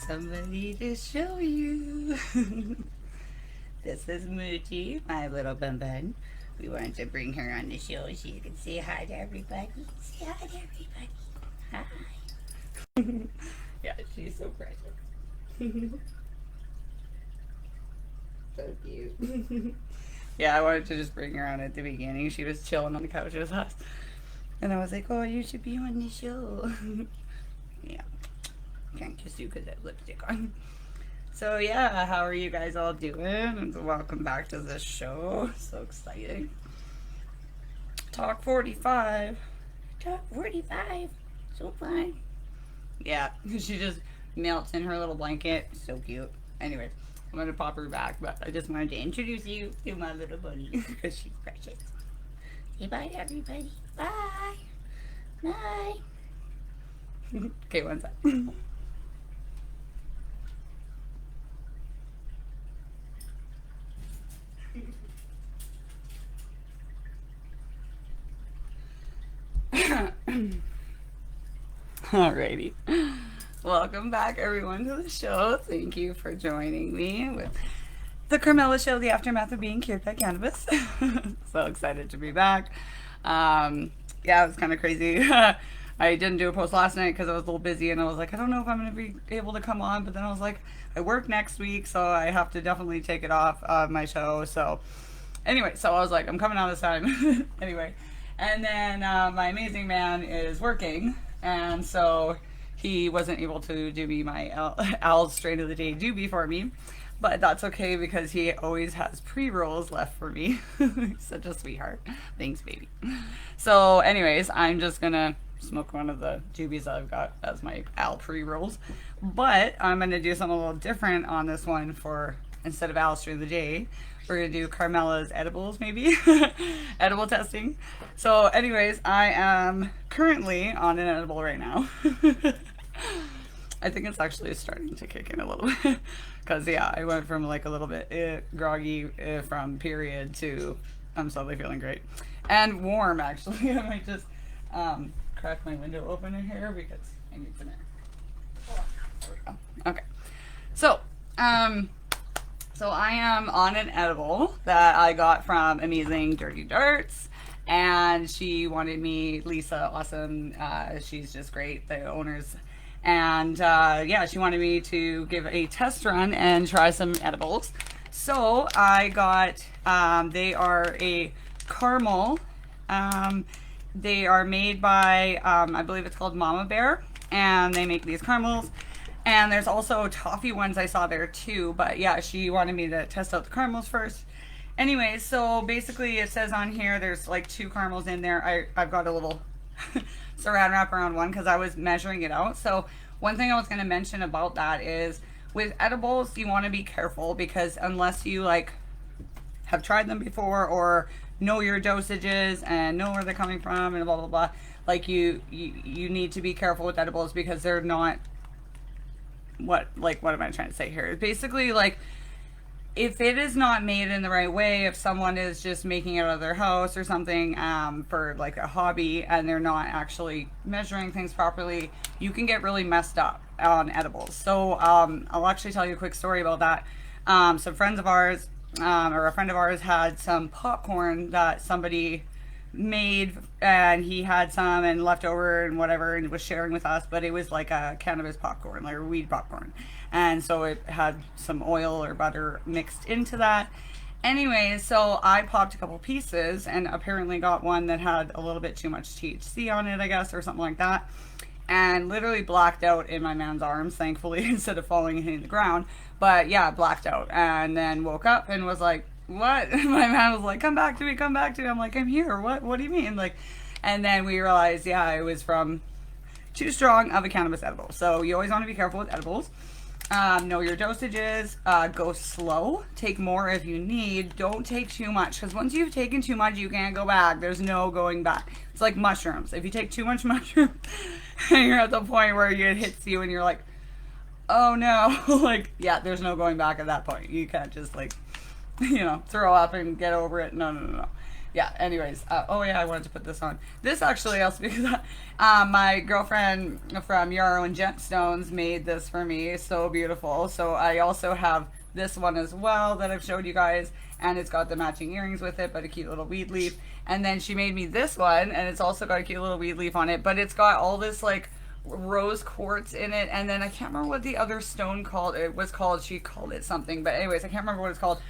somebody to show you. This is Moochie, my little bun bun. We wanted to bring her on the show so you can say hi to everybody. Say hi to everybody. Hi. Yeah, she's so precious. So cute. Yeah, I wanted to just bring her on at the beginning. She was chilling on the couch with us. And I was like, oh, you should be on the show. Yeah. Can't kiss you because I have lipstick on. So yeah, how are you guys all doing? And welcome back to the show. So exciting. Talk 45. Talk 45. So fun. Yeah, she just melts in her little blanket. So cute. Anyway, I'm gonna pop her back, but I just wanted to introduce you to my little bunny because she's precious. Say bye to everybody. Bye. Bye. Okay, one sec. Alrighty. Welcome back, everyone, to the show. Thank you for joining me with the Carmela Show, the aftermath of being cured by cannabis. So excited to be back. Yeah, it was kind of crazy. I didn't do a post last night because I was a little busy, and I was like, I don't know if I'm going to be able to come on, but then I was like, I work next week, so I have to definitely take it off my show. So anyway, so I was like, I'm coming on this time. Anyway, and then my amazing man is working, and so he wasn't able to do me my Al's strain of the day doobie for me, but that's okay because he always has pre-rolls left for me. He's such a sweetheart. Thanks, baby. So anyways, I'm just gonna smoke one of the doobies that I've got as my Al pre-rolls, but I'm gonna do something a little different on this one. For instead of Al's strain of the day, we're gonna do Carmela's edibles, maybe. Edible testing. So anyways, I am currently on an edible right now. I think it's actually starting to kick in a little bit because yeah, I went from like a little bit groggy from period to I'm suddenly feeling great and warm. Actually, I might just crack my window open in here because I need some air. Oh, there we go. Okay, so so I am on an edible that I got from Amazing Dirty Darts, and she wanted me, Lisa, awesome, she's just great, the owners. And yeah, she wanted me to give a test run and try some edibles. So I got, they are a caramel. They are made by, I believe it's called Mama Bear. And they make these caramels. And there's also toffee ones I saw there too. But yeah, she wanted me to test out the caramels first. Anyway, so basically it says on here, there's like 2 caramels in there. I've got a little saran wrap around one because I was measuring it out. So one thing I was going to mention about that is with edibles, you want to be careful because unless you like have tried them before or know your dosages and know where they're coming from and blah blah blah, like you need to be careful with edibles because they're not what am I trying to say here? Basically, like, if it is not made in the right way, if someone is just making it out of their house or something for like a hobby and they're not actually measuring things properly, you can get really messed up on edibles. So I'll actually tell you a quick story about that. Some friends of ours, or a friend of ours, had some popcorn that somebody made, and he had some and left over and whatever and was sharing with us, but it was like a cannabis popcorn, like a weed popcorn, and so it had some oil or butter mixed into that. Anyway, so I popped a couple pieces and apparently got one that had a little bit too much THC on it, I guess, or something like that, and literally blacked out in my man's arms, thankfully, instead of falling and hitting the ground. But yeah, blacked out, and then woke up and was like, what? My man was like, come back to me, come back to me. I'm like, I'm here. What do you mean? Like, and then we realized, yeah, it was from too strong of a cannabis edible. So you always want to be careful with edibles. Know your dosages. Go slow. Take more if you need. Don't take too much, because once you've taken too much, you can't go back. There's no going back. It's like mushrooms. If you take too much mushroom, you're at the point where it hits you and you're like, oh no. Like, yeah, there's no going back at that point. You can't just like, you know, throw up and get over it. No. yeah, anyways, oh yeah, I wanted to put this on. This actually also because my girlfriend from Yarrow and Gemstones made this for me. So beautiful. So I also have this one as well that I've showed you guys, and it's got the matching earrings with it, but a cute little weed leaf. And then she made me this one, and it's also got a cute little weed leaf on it, but it's got all this like rose quartz in it, and then I can't remember what the other stone called. It was called, she called it something, but anyways, I can't remember what it's called.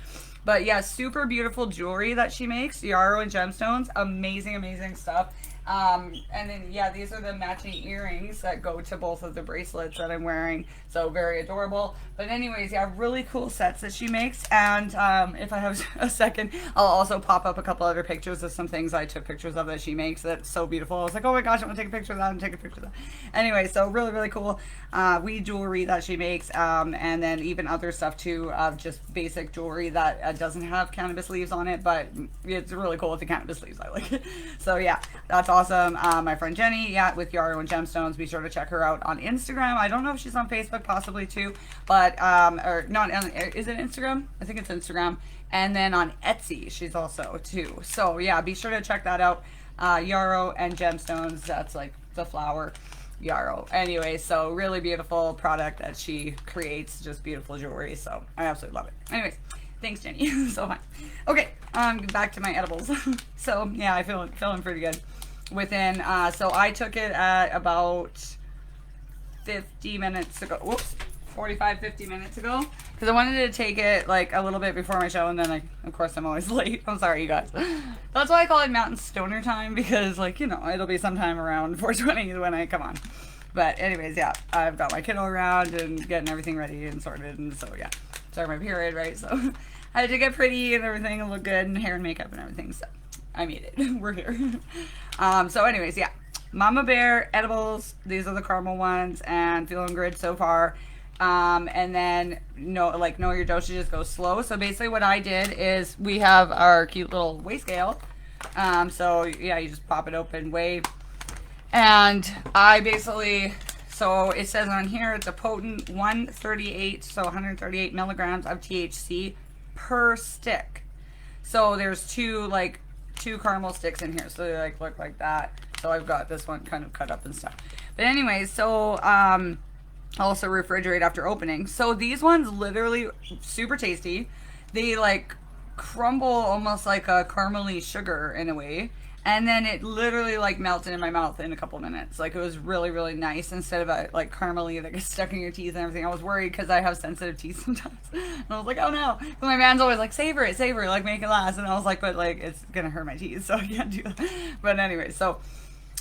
But yeah, super beautiful jewelry that she makes. Yarrow and Gemstones, amazing stuff. And then yeah, these are the matching earrings that go to both of the bracelets that I'm wearing. So very adorable. But anyways, yeah, really cool sets that she makes. And if I have a second, I'll also pop up a couple other pictures of some things I took pictures of that she makes. That's so beautiful. I was like, oh my gosh, I want to take a picture of that and take a picture of that. Anyway, so really cool weed jewelry that she makes. And then even other stuff too, of just basic jewelry that doesn't have cannabis leaves on it, but it's really cool with the cannabis leaves. I like it. So yeah, that's awesome. My friend Jenny, yeah, with Yarrow and Gemstones, be sure to check her out on Instagram. I don't know if she's on Facebook, possibly too, but or not on, is it Instagram? I think it's Instagram. And then on Etsy she's also too. So yeah, be sure to check that out. Yarrow and Gemstones, that's like the flower Yarrow. Anyway, so really beautiful product that she creates, just beautiful jewelry. So I absolutely love it. Anyways, thanks Jenny. So fun. Okay, back to my edibles. So yeah, I feeling pretty good. Within so I took it at about 50 minutes ago. Whoops, 45-50 minutes ago, because I wanted to take it like a little bit before my show, and then of course I'm always late. I'm sorry you guys. That's why I call it mountain stoner time, because like, you know, it'll be sometime around 4:20 when I come on. But anyways, yeah, I've got my kiddo around and getting everything ready and sorted, and so yeah, sorry, my period, right? So I had to get pretty and everything and look good, and hair and makeup and everything. So I made it. We're here. So anyways, yeah, Mama Bear edibles. These are the caramel ones, and feeling good so far. And then know your dosages, go slow. So basically what I did is, we have our cute little weigh scale. So yeah, you just pop it open, weigh. And I basically, so it says on here, it's a potent 138, so 138 milligrams of THC per stick. So there's two caramel sticks in here, so they like look like that. So I've got this one kind of cut up and stuff. But anyways, so also refrigerate after opening. So these ones literally super tasty. They like crumble almost like a caramely sugar in a way, and then it literally like melted in my mouth in a couple minutes. Like, it was really nice, instead of a like caramely that gets stuck in your teeth and everything. I was worried because I have sensitive teeth sometimes, and I was like, oh no. But my man's always like, savor it, like make it last, and I was like, but like it's gonna hurt my teeth, so I can't do that. But anyway, so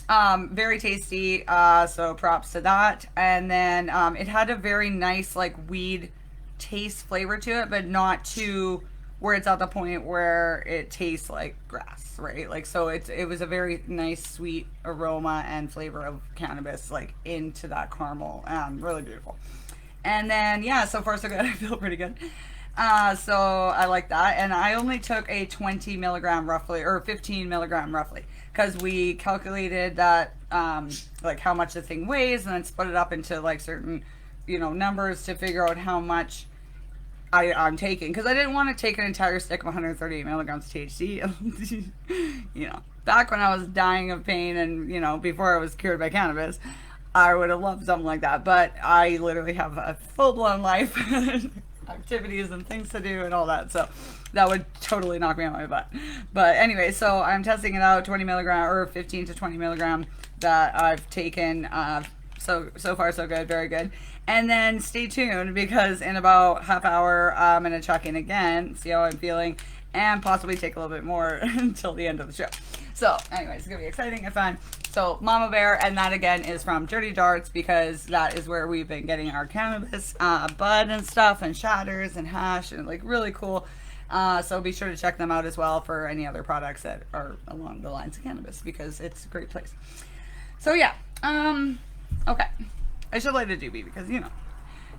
very tasty, so props to that. And then it had a very nice like weed taste flavor to it, but not too where it's at the point where it tastes like grass, right? Like, so it was a very nice sweet aroma and flavor of cannabis like into that caramel. Really beautiful. And then yeah, so far so good. I feel pretty good. So I like that. And I only took a 20 milligram roughly, or 15 milligram roughly, because we calculated that like how much the thing weighs, and then split it up into like certain, you know, numbers to figure out how much I'm taking, because I didn't want to take an entire stick of 138 milligrams of THC. You know, back when I was dying of pain, and you know, before I was cured by cannabis, I would have loved something like that. But I literally have a full-blown life, activities and things to do and all that, so that would totally knock me on my butt. But anyway, so I'm testing it out, 20 milligram or 15 to 20 milligram that I've taken. So far so good, very good. And then stay tuned, because in about half hour I'm gonna check in again, see how I'm feeling, and possibly take a little bit more until the end of the show. So anyways, it's gonna be exciting and fun. So Mama Bear, and that again is from Dirty Darts, because that is where we've been getting our cannabis bud and stuff, and shatters and hash, and like really cool. So be sure to check them out as well for any other products that are along the lines of cannabis, because it's a great place. So yeah, okay. I should light a doobie, because, you know,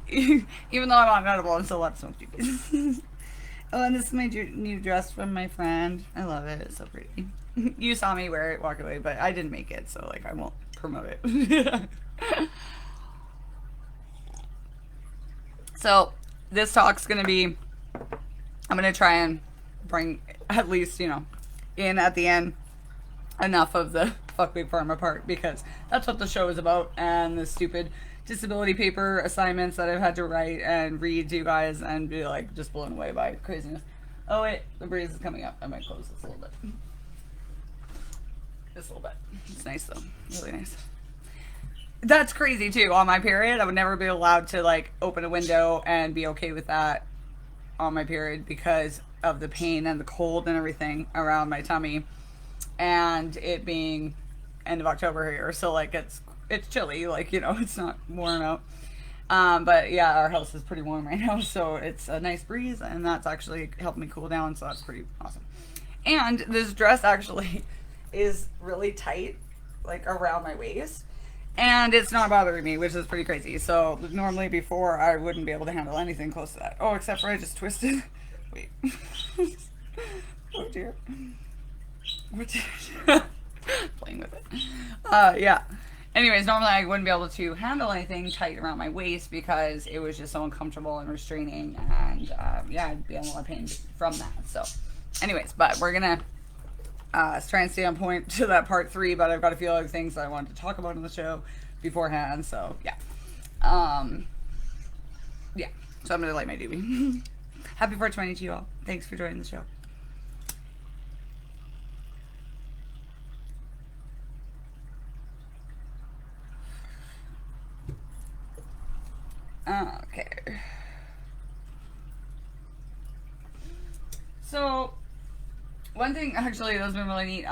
even though I'm on edible, I'm still allowed to smoke doobies. Oh, and this is my new dress from my friend. I love it. It's so pretty. You saw me wear it, walk away, but I didn't make it, so, like, I won't promote it. So, this talk's gonna be, I'm gonna try and bring at least, you know, in at the end enough of the FuckBigPharma part, because that's what the show is about, and the stupid disability paper assignments that I've had to write and read to you guys and be like just blown away by craziness. Oh wait, the breeze is coming up. I might close this a little bit. Just a little bit. It's nice though. Really nice. That's crazy too. On my period, I would never be allowed to like open a window and be okay with that on my period because of the pain and the cold and everything around my tummy, and it being end of October here, so like it's chilly, like, you know, it's not warm out. But yeah, our house is pretty warm right now, so it's a nice breeze, and that's actually helped me cool down, so that's pretty awesome. And this dress actually is really tight, like around my waist, and it's not bothering me, which is pretty crazy. So normally before I wouldn't be able to handle anything close to that. Oh, except for I just twisted. Wait. Oh dear. What? Playing with it. Yeah. Anyways, normally I wouldn't be able to handle anything tight around my waist because it was just so uncomfortable and restraining, and yeah, I'd be in a lot of pain from that. So anyways, but we're gonna try and stay on point to that part 3, but I've got a few other things that I wanted to talk about in the show beforehand, so yeah. Yeah, so I'm gonna light my doobie. Happy 420 to you all. Thanks for joining the show. Okay. So, one thing actually that's been really neat,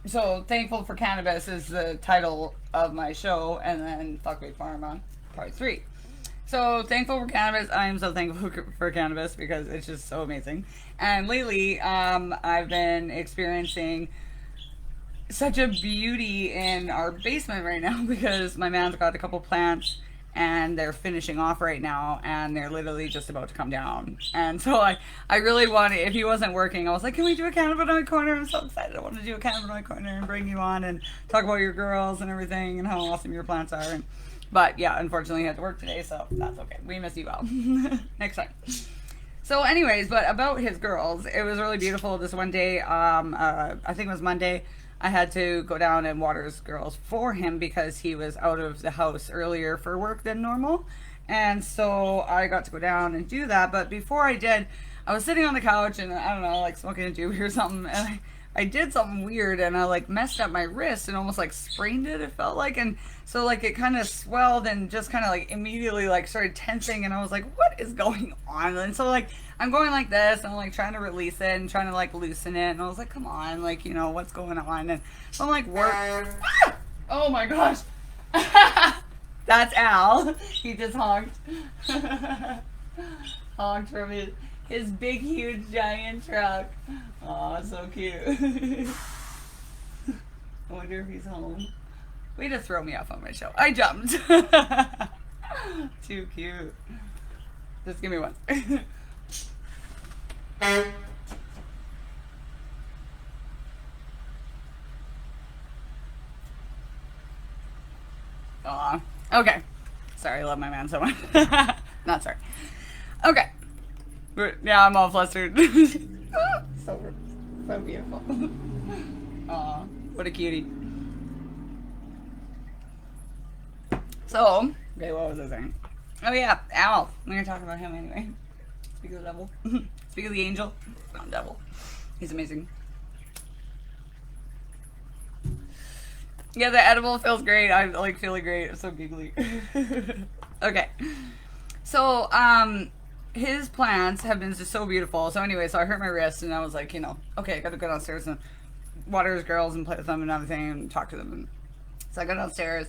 so Thankful for Cannabis is the title of my show, and then FuckBigPharma part 3. So Thankful for Cannabis, I am so thankful for cannabis because it's just so amazing. And lately, I've been experiencing such a beauty in our basement right now because my man's got a couple plants and they're finishing off right now, and they're literally just about to come down. And so I really wanted, if he wasn't working, I was like, can we do a cannabinoid corner? I'm so excited. I want to do a cannabinoid corner and bring you on and talk about your girls and everything and how awesome your plants are. But yeah, unfortunately he had to work today, so that's okay. We miss you all. Next time. So anyways, but about his girls, it was really beautiful. This one day, I think it was Monday, I had to go down and water his girls for him because he was out of the house earlier for work than normal. And so I got to go down and do that. But before I did, I was sitting on the couch and I don't know, like smoking a doobie or something. And I did something weird and I like messed up my wrist and almost like sprained it, it felt like. And so like it kind of swelled and just kind of like immediately like started tensing, and I was like, what is going on? And so like I'm going like this and I'm like trying to release it and trying to like loosen it, and I was like, come on, like, you know, what's going on? And so I'm like, oh my gosh. That's Al. He just honked. Honked from his big huge giant truck. Aw, so cute. I wonder if he's home. Way to throw me off on my show. I jumped. Too cute. Just give me one. Aw. Okay. Sorry, I love my man so much. Not sorry. Okay. Yeah, I'm all flustered. So beautiful. Aw, what a cutie. So, okay, what was I saying? Oh yeah, Al. We're gonna talk about him anyway. Speak of the devil. Speak of the angel. Not devil. He's amazing. Yeah, the edible feels great. I'm like feeling great. I'm so giggly. Okay. So, his plants have been just so beautiful. So anyway, so I hurt my wrist and I was like, you know, okay, I gotta go downstairs and water his girls and play with them and everything and talk to them. And so I go downstairs,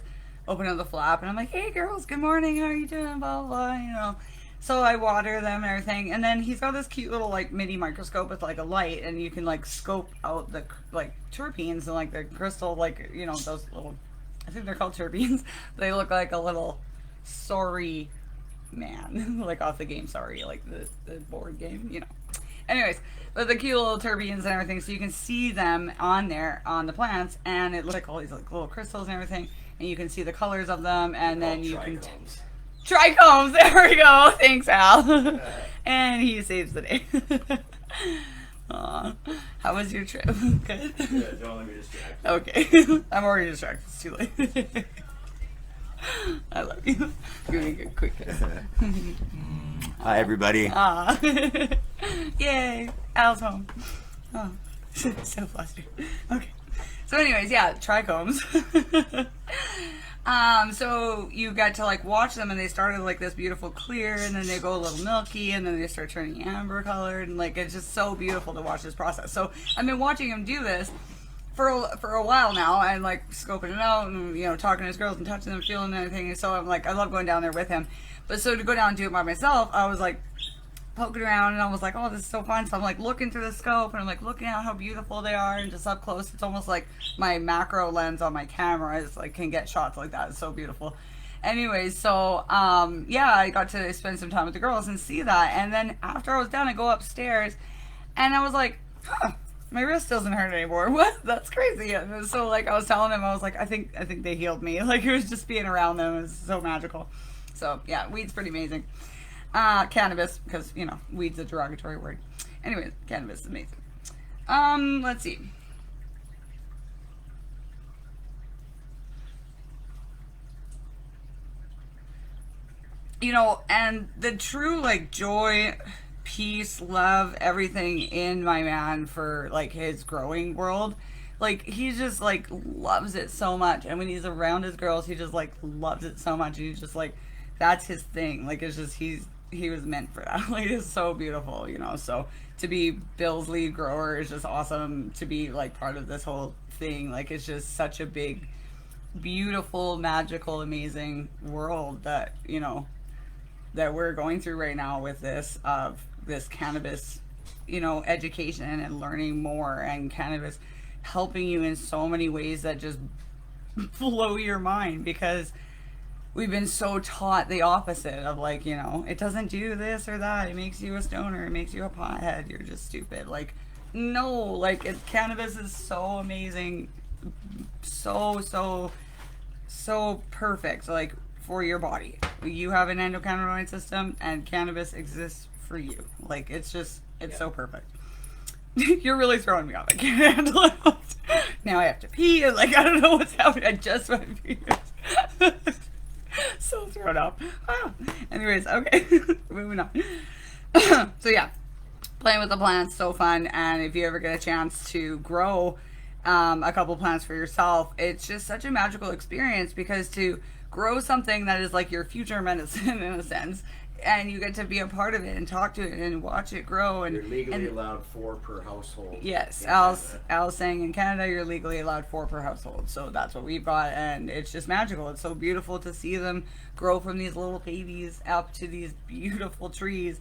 open up the flap, and I'm like, hey girls, good morning, how are you doing, blah, blah, blah, you know. So I water them and everything, and then he's got this cute little like mini microscope with like a light, and you can like scope out the like terpenes and like the crystal, like, you know, those little, I think they're called terpenes. They look like a little sorry man, like off the game Sorry, like the board game, you know. Anyways, but the cute little terpenes and everything, so you can see them on there on the plants, and it looks like all these like little crystals and everything, and you can see the colors of them, and then you can trichomes. There we go. Thanks, Al. And he saves the day. How was your trip? Good? Yeah, don't let me distract you. Okay. I'm already distracted. It's too late. I love you. Give me a good quick kiss. Hi, everybody. Yay. Al's home. Oh, so flustered. Okay. So anyways, yeah, trichomes. So you got to like watch them, and they started like this beautiful clear, and then they go a little milky, and then they start turning amber colored, and like it's just so beautiful to watch this process. So I've been watching him do this for a while now, and like scoping it out, and talking to his girls and touching them, feeling everything. And so I'm like, I love going down there with him. But so to go down and do it by myself, I was like poking around, and I was like, oh, this is so fun. So I'm like looking through the scope, and I'm like looking at how beautiful they are, and just up close, it's almost like my macro lens on my camera is like can get shots like that. It's so beautiful. Anyways, so yeah, I got to spend some time with the girls and see that. And then after I was done, I go upstairs, and I was like, huh, my wrist doesn't hurt anymore. What? That's crazy. And so like I was telling him, I was like, I think they healed me. Like it was just being around them, it was so magical. So yeah, weed's pretty amazing. Cannabis, because weed's a derogatory word. Anyways, cannabis is amazing. Let's see. And the true like joy, peace, love, everything in my man for like his growing world, like he just like loves it so much. And when he's around his girls, he just like loves it so much. And he's just like, that's his thing. Like it's just he was meant for that. Like it's so beautiful, so to be Bill's lead grower is just awesome. To be like part of this whole thing, like it's just such a big, beautiful, magical, amazing world that that we're going through right now with this cannabis education and learning more, and cannabis helping you in so many ways that just blow your mind, because we've been so taught the opposite of like, it doesn't do this or that. It makes you a stoner. It makes you a pothead. You're just stupid. Like, no, like cannabis is so amazing. So perfect. Like for your body. You have an endocannabinoid system, and cannabis exists for you. Like it's so perfect. You're really throwing me off. I can't handle it. Now I have to pee, and like I don't know what's happening. I just went to pee. So thrown off. Anyways, okay. Moving on. So yeah, playing with the plants, so fun. And if you ever get a chance to grow a couple plants for yourself, it's just such a magical experience, because to grow something that is like your future medicine in a sense, and you get to be a part of it and talk to it and watch it grow. And you're legally allowed 4 per household. Yes, Al's saying in Canada you're legally allowed 4 per household, so that's what we've got, and it's just magical. It's so beautiful to see them grow from these little babies up to these beautiful trees,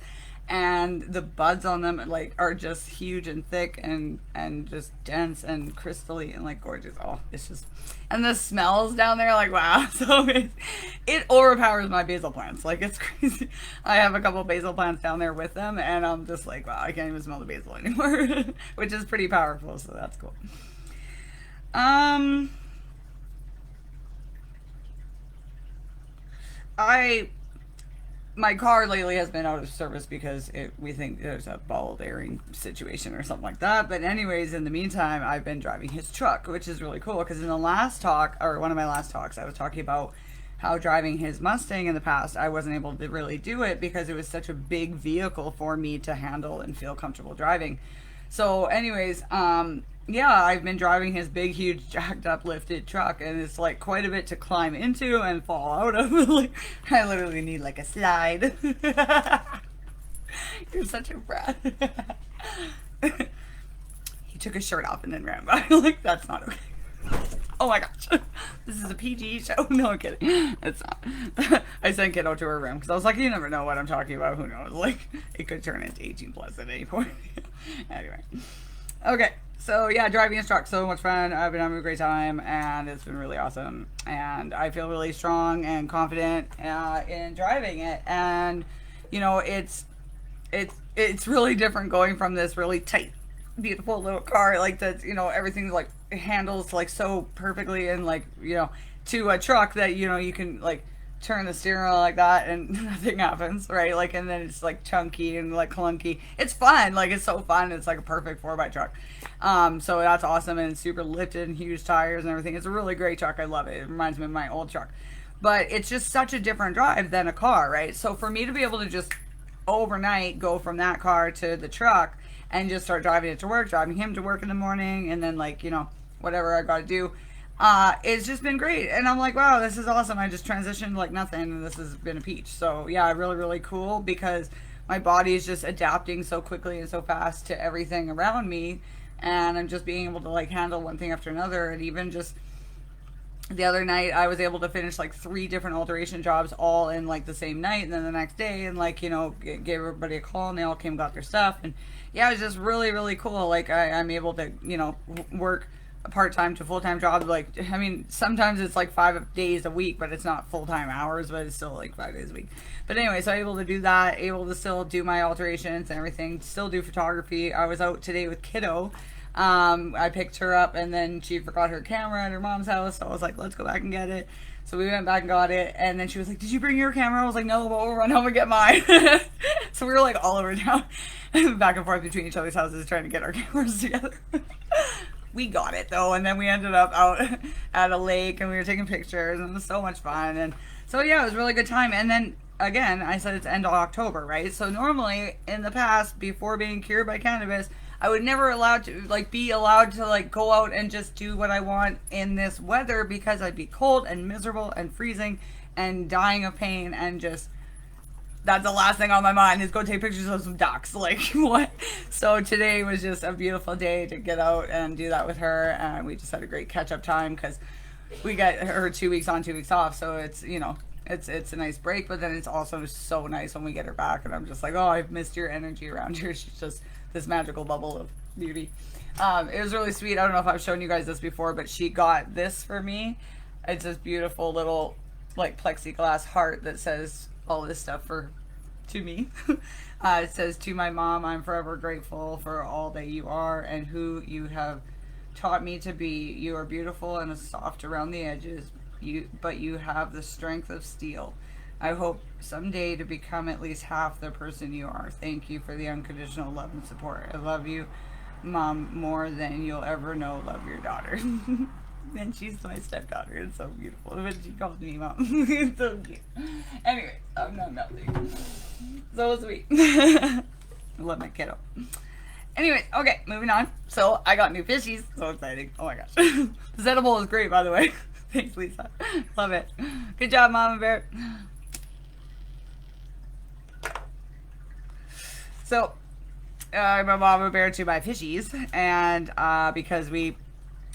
and the buds on them like are just huge and thick and just dense and crystally and like gorgeous. Oh, it's just, and the smells down there, like wow. So it overpowers my basil plants. Like it's crazy. I have a couple basil plants down there with them, and I'm just like, wow, I can't even smell the basil anymore. Which is pretty powerful, so that's cool. My car lately has been out of service because we think there's a ball bearing situation or something like that. But anyways, in the meantime, I've been driving his truck, which is really cool, because in the last talk, or one of my last talks, I was talking about how driving his Mustang in the past, I wasn't able to really do it because it was such a big vehicle for me to handle and feel comfortable driving. So anyways, yeah, I've been driving his big, huge, jacked up, lifted truck, and it's like quite a bit to climb into and fall out of. Like, I literally need like a slide. You're such a brat. He took his shirt off and then ran by. Like, that's not okay. Oh my gosh. This is a PG show. No, I'm kidding. It's not. I sent kiddo to her room because I was like, you never know what I'm talking about. Who knows? Like, it could turn into 18 plus at any point. Anyway. Okay. So yeah, driving his truck, so much fun. I've been having a great time, and it's been really awesome. And I feel really strong and confident in driving it. And it's really different going from this really tight, beautiful little car like that. Everything's like handles like so perfectly, and like to a truck that you can like turn the steering wheel like that and nothing happens, right? Like, and then it's like chunky and like clunky. It's fun, like it's so fun. It's like a perfect 4x truck. So that's awesome, and it's super lifted and huge tires and everything. It's a really great truck. I love it. It reminds me of my old truck, but it's just such a different drive than a car, right? So for me to be able to just overnight go from that car to the truck and just start driving it to work, driving him to work in the morning, and then like, you know, whatever I got to do, it's just been great. And I'm like, wow, this is awesome. I just transitioned like nothing, and this has been a peach. So yeah, really, really cool, because my body is just adapting so quickly and so fast to everything around me, and I'm just being able to like handle one thing after another. And even just the other night, I was able to finish like 3 different alteration jobs all in like the same night, and then the next day, and like, you know, gave everybody a call, and they all came, got their stuff. And yeah, it was just really, really cool. Like I'm able to, you know, work a part-time to full-time job. Like, I mean, sometimes it's like 5 days a week, but it's not full-time hours, but it's still like 5 days a week. But anyway, so I'm able to do that, able to still do my alterations and everything, still do photography. I was out today with Kiddo. I picked her up, and then she forgot her camera at her mom's house, so I was like, let's go back and get it. So we went back and got it, and then she was like, did you bring your camera? I was like, no, but we'll run home and get mine. So we were like all over town, back and forth between each other's houses, trying to get our cameras together. We got it though, and then we ended up out at a lake, and we were taking pictures, and it was so much fun. And so yeah, it was a really good time. And then again, I said it's end of October, right? So normally in the past, before being cured by cannabis, I would never be allowed to like go out and just do what I want in this weather, because I'd be cold and miserable and freezing and dying of pain, and just that's the last thing on my mind is go take pictures of some ducks. Like, what? So today was just a beautiful day to get out and do that with her, and we just had a great catch-up time, because we got her 2 weeks on, 2 weeks off, so it's, you know, it's a nice break, but then it's also so nice when we get her back, and I'm just like, oh, I've missed your energy around here. She's just this magical bubble of beauty. It was really sweet. I don't know if I've shown you guys this before, but she got this for me. It's this beautiful little like plexiglass heart that says all this stuff to me. It says, to my mom, I'm forever grateful for all that you are and who you have taught me to be. You are beautiful and soft around the edges, but you have the strength of steel. I hope someday to become at least half the person you are. Thank you for the unconditional love and support. I love you, Mom, more than you'll ever know. Love, your daughter. And she's my stepdaughter. It's so beautiful. But she calls me Mom. It's so cute. Anyway, I'm not melting. So sweet. I love my kiddo. Anyway, okay, moving on. So I got new fishies. So exciting. Oh my gosh. This edible is great, by the way. Thanks, Lisa. Love it. Good job, Mama Bear. So, I'm a mama bear to my fishies, and because we,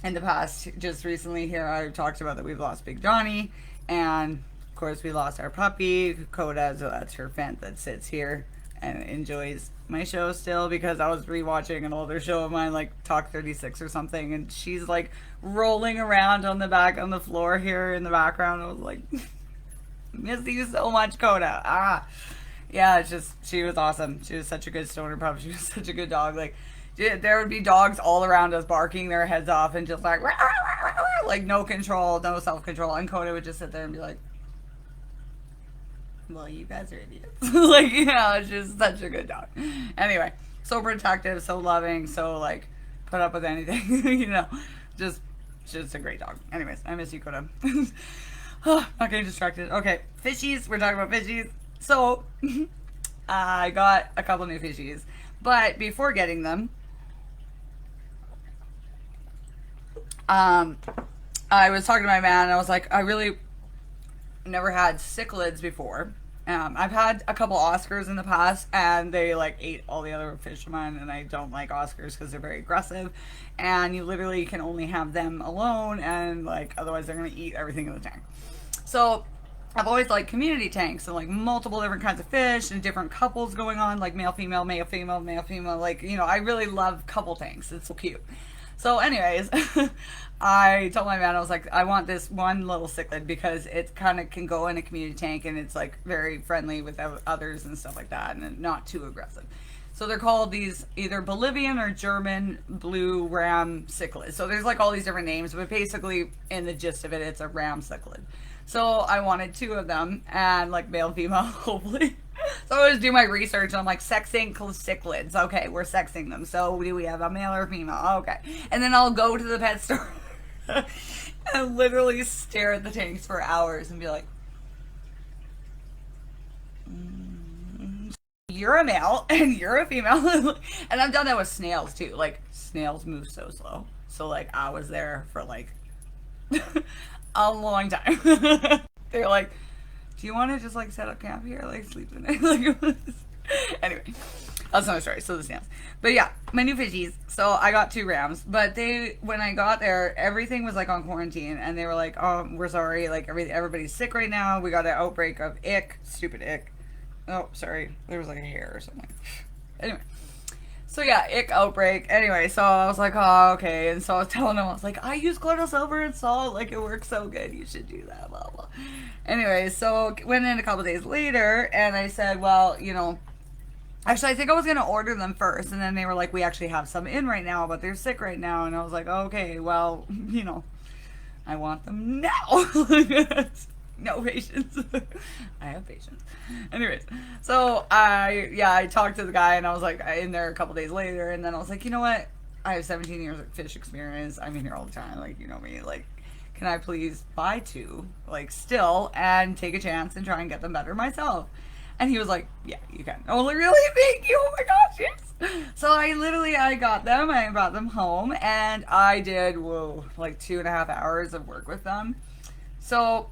in the past, just recently here, I talked about that we've lost Big Johnny, and of course we lost our puppy, Coda, so that's her Fent that sits here and enjoys my show still, because I was rewatching an older show of mine, like Talk 36 or something, and she's like rolling around on the floor here in the background. I was like, miss you so much, Coda. Yeah, it's just, she was awesome. She was such a good stoner pup. She was such a good dog. Like, there would be dogs all around us barking their heads off and just like, rah, rah, rah, rah, like no control, no self-control. And Coda would just sit there and be like, well, you guys are idiots. Like, you know, it's just such a good dog. Anyway, so protective, so loving, so like, put up with anything, you know, just a great dog. Anyways, I miss you, Coda. Oh, not getting distracted. Okay, fishies. We're talking about fishies. So, I got a couple new fishies, but before getting them, I was talking to my man, and I was like, I really never had cichlids before. I've had a couple Oscars in the past, and they like ate all the other fish of mine, and I don't like Oscars because they're very aggressive, and you literally can only have them alone, and like otherwise they're going to eat everything in the tank. So I've always liked community tanks and like multiple different kinds of fish and different couples going on, like male, female, male, female, male, female. Like, you know, I really love couple tanks. It's so cute. So anyways, I told my man, I was like, I want this one little cichlid because it kind of can go in a community tank, and it's like very friendly with others and stuff like that, and not too aggressive. So they're called these either Bolivian or German blue ram cichlids. So there's like all these different names, but basically in the gist of it, it's a ram cichlid. So I wanted 2 of them, and like male and female, hopefully. So I was doing my research, and I'm like, sexing cichlids. Okay, we're sexing them. So do we have a male or female? Okay. And then I'll go to the pet store and literally stare at the tanks for hours and be like, you're a male and you're a female. And I've done that with snails too. Like, snails move so slow. So like I was there for like a long time. They're like, do you want to just like set up camp here, like sleep the night? Like, anyway, that's another story. So the snails, but yeah, my new fishies. So I got 2 rams, but when I got there, everything was like on quarantine, and they were like, oh, we're sorry, like everybody's sick right now. We got an outbreak of ick, stupid ick. Oh, sorry, there was like a hair or something. Anyway, so yeah, ick outbreak. Anyway, so I was like, oh, okay. And so I was telling them, I was like, I use colloidal silver and salt. Like, it works so good. You should do that, blah, blah. Anyway, so went in a couple days later, and I said, well, you know, actually, I think I was going to order them first. And then they were like, we actually have some in right now, but they're sick right now. And I was like, okay, well, you know, I want them now. No patience. I have patience. Anyways, so I talked to the guy, and I was like in there a couple days later, and then I was like, you know what? I have 17 years of fish experience. I'm in here all the time. Like, you know me. Like, can I please buy 2, like, still, and take a chance and try and get them better myself? And he was like, yeah, you can. I was like, really? Thank you. Oh my gosh, yes. So I got them. I brought them home, and I did, like 2.5 hours of work with them. So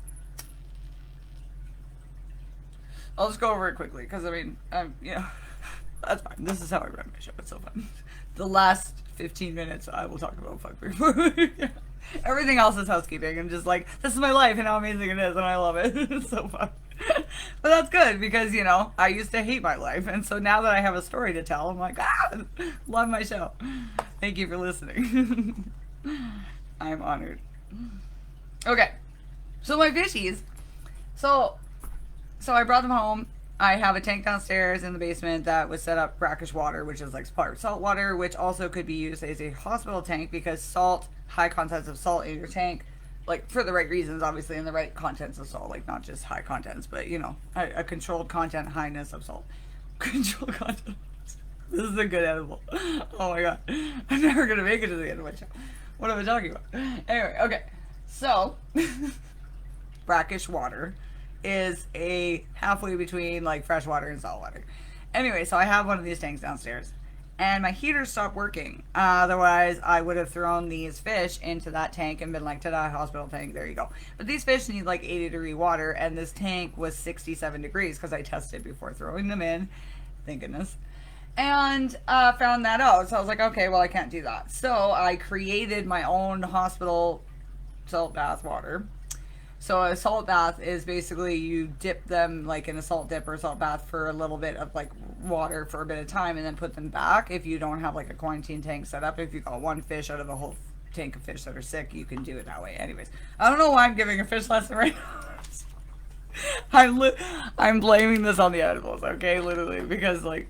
I'll just go over it quickly, because I mean, you know, that's fine. This is how I run my show. It's so fun. The last 15 minutes, I will talk about FuckBigPharma. Yeah. Everything else is housekeeping. I'm just like, this is my life and how amazing it is, and I love it. It's so fun. But that's good, because, you know, I used to hate my life, and so now that I have a story to tell, I'm like, love my show. Thank you for listening. I'm honored. Okay, so my fishies. So I brought them home. I have a tank downstairs in the basement that was set up brackish water, which is like part salt water, which also could be used as a hospital tank, because salt, high contents of salt in your tank, like for the right reasons, obviously, and the right contents of salt, like not just high contents, but you know, a controlled content highness of salt. Controlled content. This is a good edible. Oh my god. I'm never going to make it to the end of my show. What am I talking about? Anyway, okay. So, brackish water is a halfway between like fresh water and salt water. Anyway, so I have one of these tanks downstairs, and my heater stopped working. Otherwise, I would have thrown these fish into that tank and been like, ta-da, hospital tank, there you go. But these fish need like 80-degree water, and this tank was 67 degrees because I tested before throwing them in. Thank goodness. And found that out. So I was like, okay, well, I can't do that. So I created my own hospital salt bath water. So a salt bath is basically you dip them like in a salt dip or a salt bath for a little bit of like water for a bit of time, and then put them back. If you don't have like a quarantine tank set up, if you got 1 fish out of a whole tank of fish that are sick, you can do it that way. Anyways, I don't know why I'm giving a fish lesson right now. I'm blaming this on the edibles, okay? Literally, because like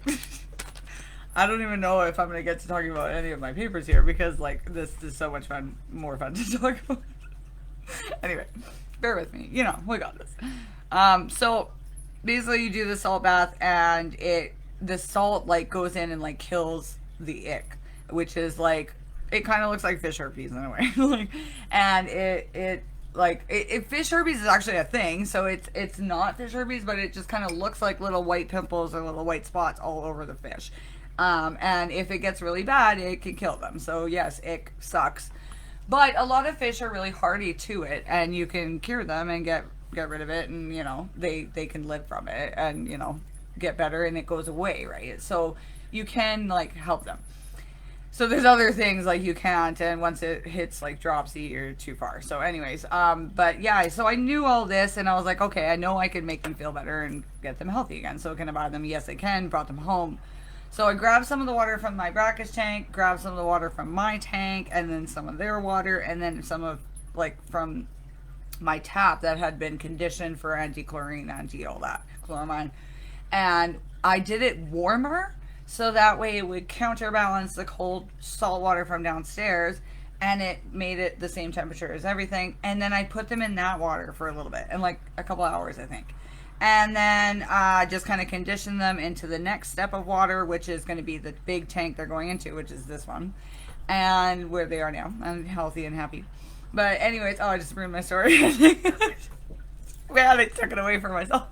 I don't even know if I'm gonna get to talking about any of my papers here, because like this is so much fun, more fun to talk about. Anyway, bear with me. You know, we got this. So basically you do the salt bath, and the salt like goes in and like kills the ick, which is like, it kind of looks like fish herpes in a way. Like, and fish herpes is actually a thing, so it's not fish herpes, but it just kind of looks like little white pimples or little white spots all over the fish. And if it gets really bad, it can kill them. So yes, ick sucks. But a lot of fish are really hardy to it, and you can cure them and get rid of it, and you know, they can live from it, and you know, get better, and it goes away, right? So you can like help them. So there's other things like you can't, and once it hits like dropsy, you're too far. So anyways, but yeah, so I knew all this, and I was like, okay, I know I can make them feel better and get them healthy again. So can I buy them? Yes, I can. Brought them home. So I grabbed some of the water from my brackish tank, grabbed some of the water from my tank, and then some of their water, and then some of like from my tap that had been conditioned for anti-chlorine, anti all that, chloramine. And I did it warmer. so that way it would counterbalance the cold salt water from downstairs, and it made it the same temperature as everything. And then I put them in that water for a little bit, and like a couple hours, I think. And then just kind of condition them into the next step of water, which is going to be the big tank they're going into, which is this one, and where they are now. I'm healthy and happy. But anyways, oh, I just ruined my story. Man, I took it away from myself.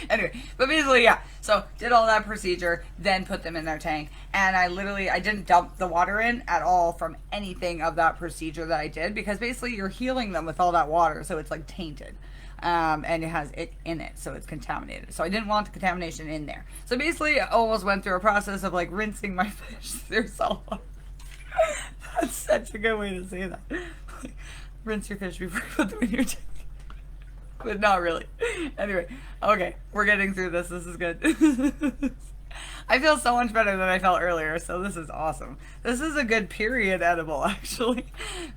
Anyway, but basically, yeah. So did all that procedure, then put them in their tank, and I didn't dump the water in at all from anything of that procedure that I did, because basically you're healing them with all that water, so it's like tainted. And it has it in it, so it's contaminated. So I didn't want the contamination in there. So basically, I almost went through a process of like rinsing my fish through salt water. That's such a good way to say that. Rinse your fish before you put them in your tank. But not really. Anyway, okay, we're getting through this. This is good. I feel so much better than I felt earlier, so this is awesome. This is a good period edible, actually.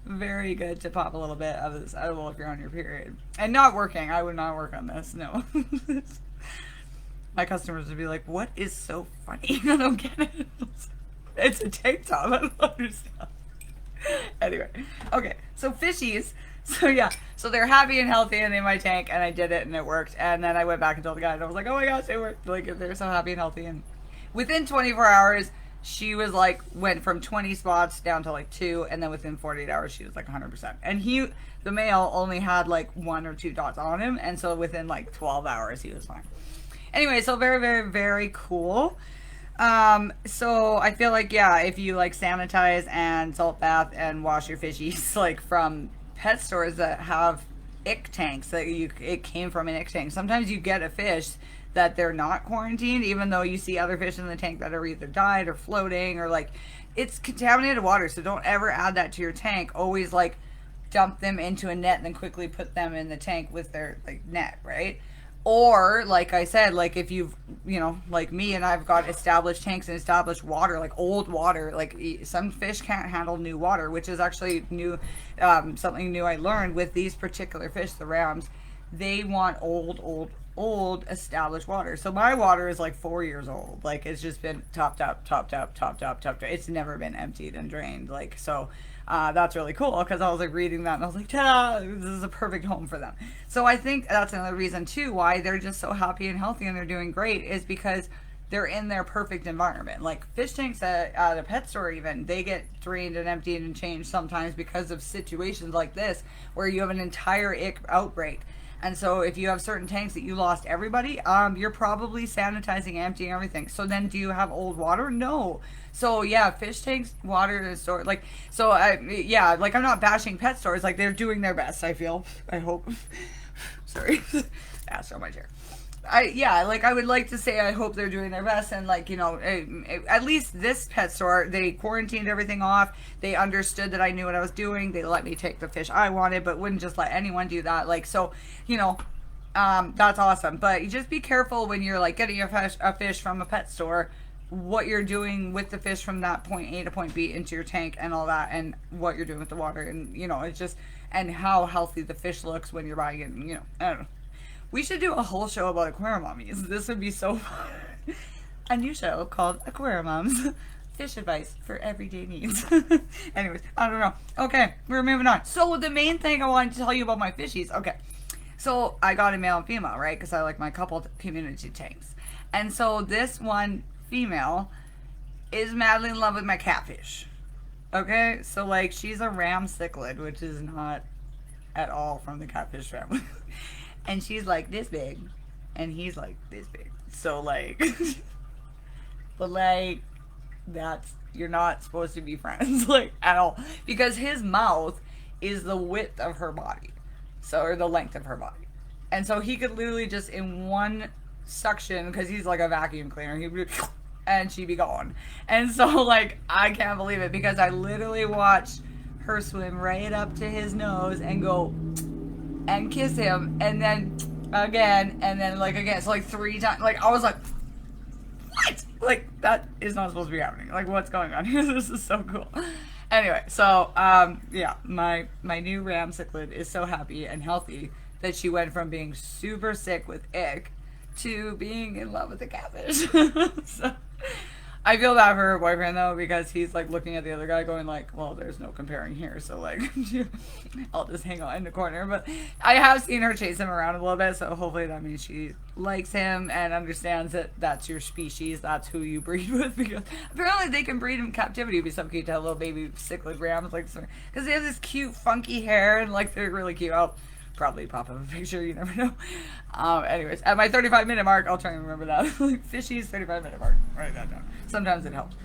Very good to pop a little bit of this edible if you're on your period. And not working. I would not work on this, no. My customers would be like, what is so funny? I don't get it. It's a tank top. I don't understand. Anyway, okay, so fishies. So yeah, so they're happy and healthy and in my tank, and I did it and it worked. And then I went back and told the guy, and I was like, oh my gosh, it worked. Like, they're so happy and healthy. And within 24 hours, she was like, went from 20 spots down to like 2, and then within 48 hours, she was like 100%. And the male only had like 1 or 2 dots on him, and so within like 12 hours, he was fine. Anyway, so very, very, very cool. So I feel like, yeah, if you like sanitize and salt bath and wash your fishies like from pet stores that have ick tanks, that it came from an ick tank. Sometimes you get a fish that they're not quarantined, even though you see other fish in the tank that are either died or floating, or like it's contaminated water. So don't ever add that to your tank. Always like dump them into a net and then quickly put them in the tank with their like net, right? Or, like I said, like if you've, you know, like me, and I've got established tanks and established water, like old water, like some fish can't handle new water, which is actually new, something new I learned with these particular fish, the rams. They want old established water. So my water is like 4 years old. Like it's just been topped up. It's never been emptied and drained. Like, so that's really cool, because I was like reading that and I was like, ta-da, this is a perfect home for them. So I think that's another reason too why they're just so happy and healthy and they're doing great, is because they're in their perfect environment. Like fish tanks at a pet store, even, they get drained and emptied and changed sometimes because of situations like this where you have an entire ick outbreak. And so if you have certain tanks that you lost everybody, you're probably sanitizing, emptying everything. So then do you have old water? No. So yeah, fish tanks, water is stored. Like, so yeah, like I'm not bashing pet stores. Like they're doing their best, I feel. I hope. Sorry. Ass on my chair. Like I would like to say I hope they're doing their best, and like, you know, at least this pet store, they quarantined everything off. They understood that I knew what I was doing. They let me take the fish I wanted, but wouldn't just let anyone do that. Like, so, you know, that's awesome. But you just be careful when you're like getting a fish from a pet store, what you're doing with the fish from that point A to point B into your tank and all that, and what you're doing with the water, and you know, it's just, and how healthy the fish looks when you're buying it. And, you know, I don't know. We should do a whole show about aquarium mommies. This would be so fun. A new show called Aquarium Moms. Fish advice for everyday needs. Anyways, I don't know. Okay, we're moving on. So the main thing I wanted to tell you about my fishies. Okay, so I got a male and female, right? Because I like my couple community tanks. And so this one female is madly in love with my catfish. Okay, so like she's a ram cichlid, which is not at all from the catfish family. And she's like this big, and he's like this big. So like, but like, you're not supposed to be friends, like, at all. Because his mouth is the width of her body. So, or the length of her body. And so he could literally just in one suction, because he's like a vacuum cleaner, he'd be, and she'd be gone. And so like, I can't believe it, because I literally watched her swim right up to his nose and go and kiss him, and then again, and then like again. So like 3 times. Like I was like, what? Like that is not supposed to be happening. Like what's going on here? This is so cool. Anyway, so yeah, my new ram cichlid is so happy and healthy that she went from being super sick with ick to being in love with the catfish. So I feel bad for her boyfriend though, because he's like looking at the other guy going like, well, there's no comparing here, so like I'll just hang out in the corner. But I have seen her chase him around a little bit, so hopefully that means she likes him and understands that that's your species, that's who you breed with, because apparently they can breed in captivity. It'd be so cute to have little baby cyclograms, like, because they have this cute funky hair and like they're really cute. I'll probably pop up a picture, you never know. Anyways, at my 35-minute mark, I'll try and remember that. Fishies 35-minute mark. Write that down. Sometimes it helps.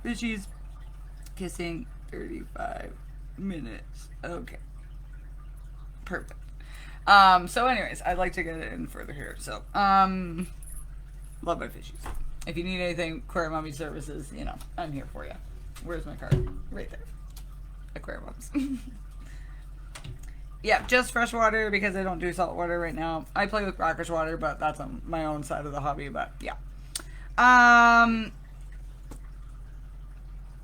Fishies kissing 35 minutes. Okay. Perfect. So anyways, I'd like to get it in further here. So, love my fishies. If you need anything, AquarimumServices, you know, I'm here for you. Where's my card? Right there. Aquariums. Yeah, just fresh water because I don't do salt water right now. I play with brackish water, but that's on my own side of the hobby. But yeah.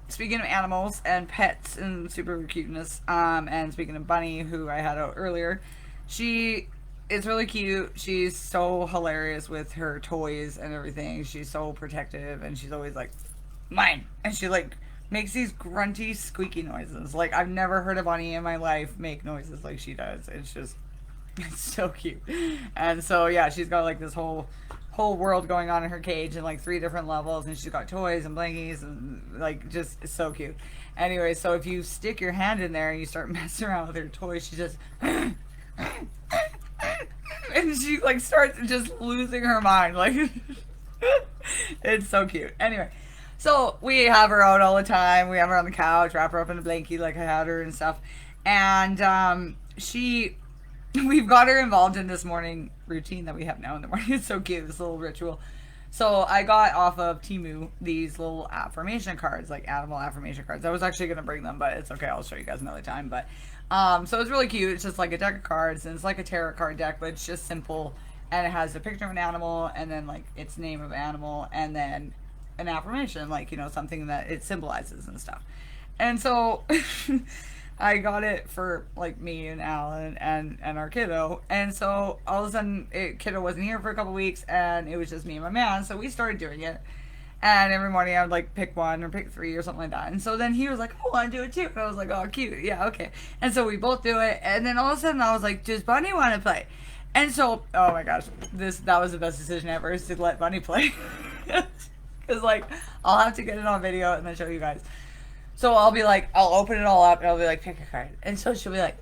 Speaking of animals and pets and super cuteness, and speaking of Bunny, who I had out earlier, she is really cute. She's so hilarious with her toys and everything. She's so protective, and she's always like, mine. And she like makes these grunty, squeaky noises. Like, I've never heard a bunny in my life make noises like she does. It's just, it's so cute. And so, yeah, she's got, like, this whole world going on in her cage in, like, 3 different levels. And she's got toys and blankies and, like, just, it's so cute. Anyway, so if you stick your hand in there and you start messing around with her toys, she just... and she, like, starts just losing her mind. Like, it's so cute. Anyway. So we have her out all the time. We have her on the couch, wrap her up in a blankie like I had her and stuff. And we've got her involved in this morning routine that we have now in the morning. It's so cute, this little ritual. So I got off of Temu these little affirmation cards, like animal affirmation cards. I was actually going to bring them, but it's okay. I'll show you guys another time. But so it's really cute. It's just like a deck of cards, and it's like a tarot card deck, but it's just simple. And it has a picture of an animal, and then like its name of animal, and then an affirmation, like, you know, something that it symbolizes and stuff. And so I got it for like me and Alan and our kiddo. And so all of a sudden kiddo wasn't here for a couple weeks, and it was just me and my man. So we started doing it, and every morning I would like pick 1 or pick 3 or something like that. And so then he was like, I want to do it too. And I was like, oh, cute. Yeah, okay. And so we both do it. And then all of a sudden I was like, does Bunny want to play? And so, oh my gosh, that was the best decision ever, is to let Bunny play. Because, like, I'll have to get it on video and then show you guys. So I'll be like, I'll open it all up and I'll be like, pick a card. And so she'll be like,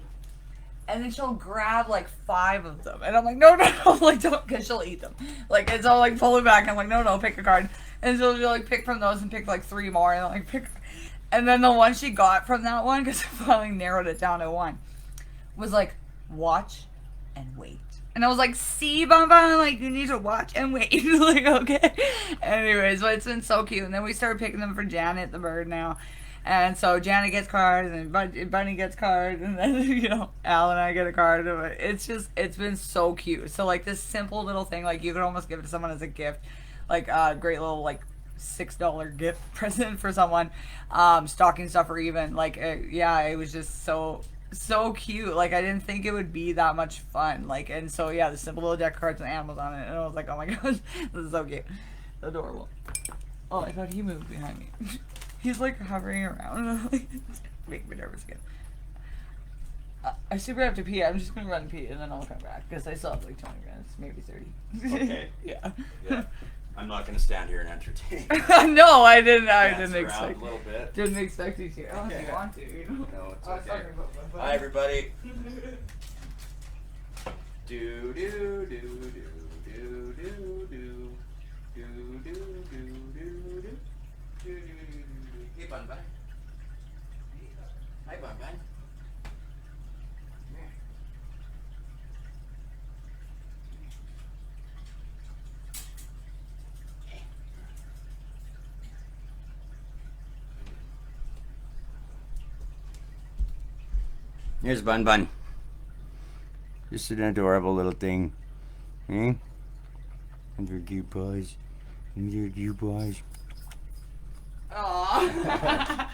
and then she'll grab like 5 of them. And I'm like, no, like, don't, because she'll eat them. Like, it's all like pulling back. I'm like, no, pick a card. And so she'll like pick from those and pick like 3 more. And I'm like, pick. And then the one she got from that one, because I finally narrowed it down to 1, was like, watch and wait. And I was like, see, Bamba, like, you need to watch and wait. Like, okay. Anyways, but it's been so cute. And then we started picking them for Janet, the bird, now. And so Janet gets cards, and Bunny gets cards, and then, you know, Al and I get a card. It's just, it's been so cute. So, like, this simple little thing, like, you could almost give it to someone as a gift. Like, a great little, like, $6 gift present for someone. Stocking stuffer even. Like, yeah, it was just so cute. Like, I didn't think it would be that much fun. Like, and so yeah, the simple little deck of cards and animals on it, and I was like, oh my gosh, this is so cute. Adorable. Oh, I thought he moved behind me. He's like hovering around. Make me nervous again. I super have to pee. I'm just gonna run and pee and then I'll come back because I still have like 20 minutes, maybe 30. Okay. Yeah. I'm not gonna stand here and entertain. No, I didn't Dance expect. around a little bit. Didn't expect you to. Unless you want to, you know. No, it's okay. Hi, everybody. Do do do do do do do do do do do do. Hey, Bun Bun. Hi, Bun Bun. Here's Bun Bun. Just an adorable little thing. Eh? And your cute paws. And your cute paws. Aww.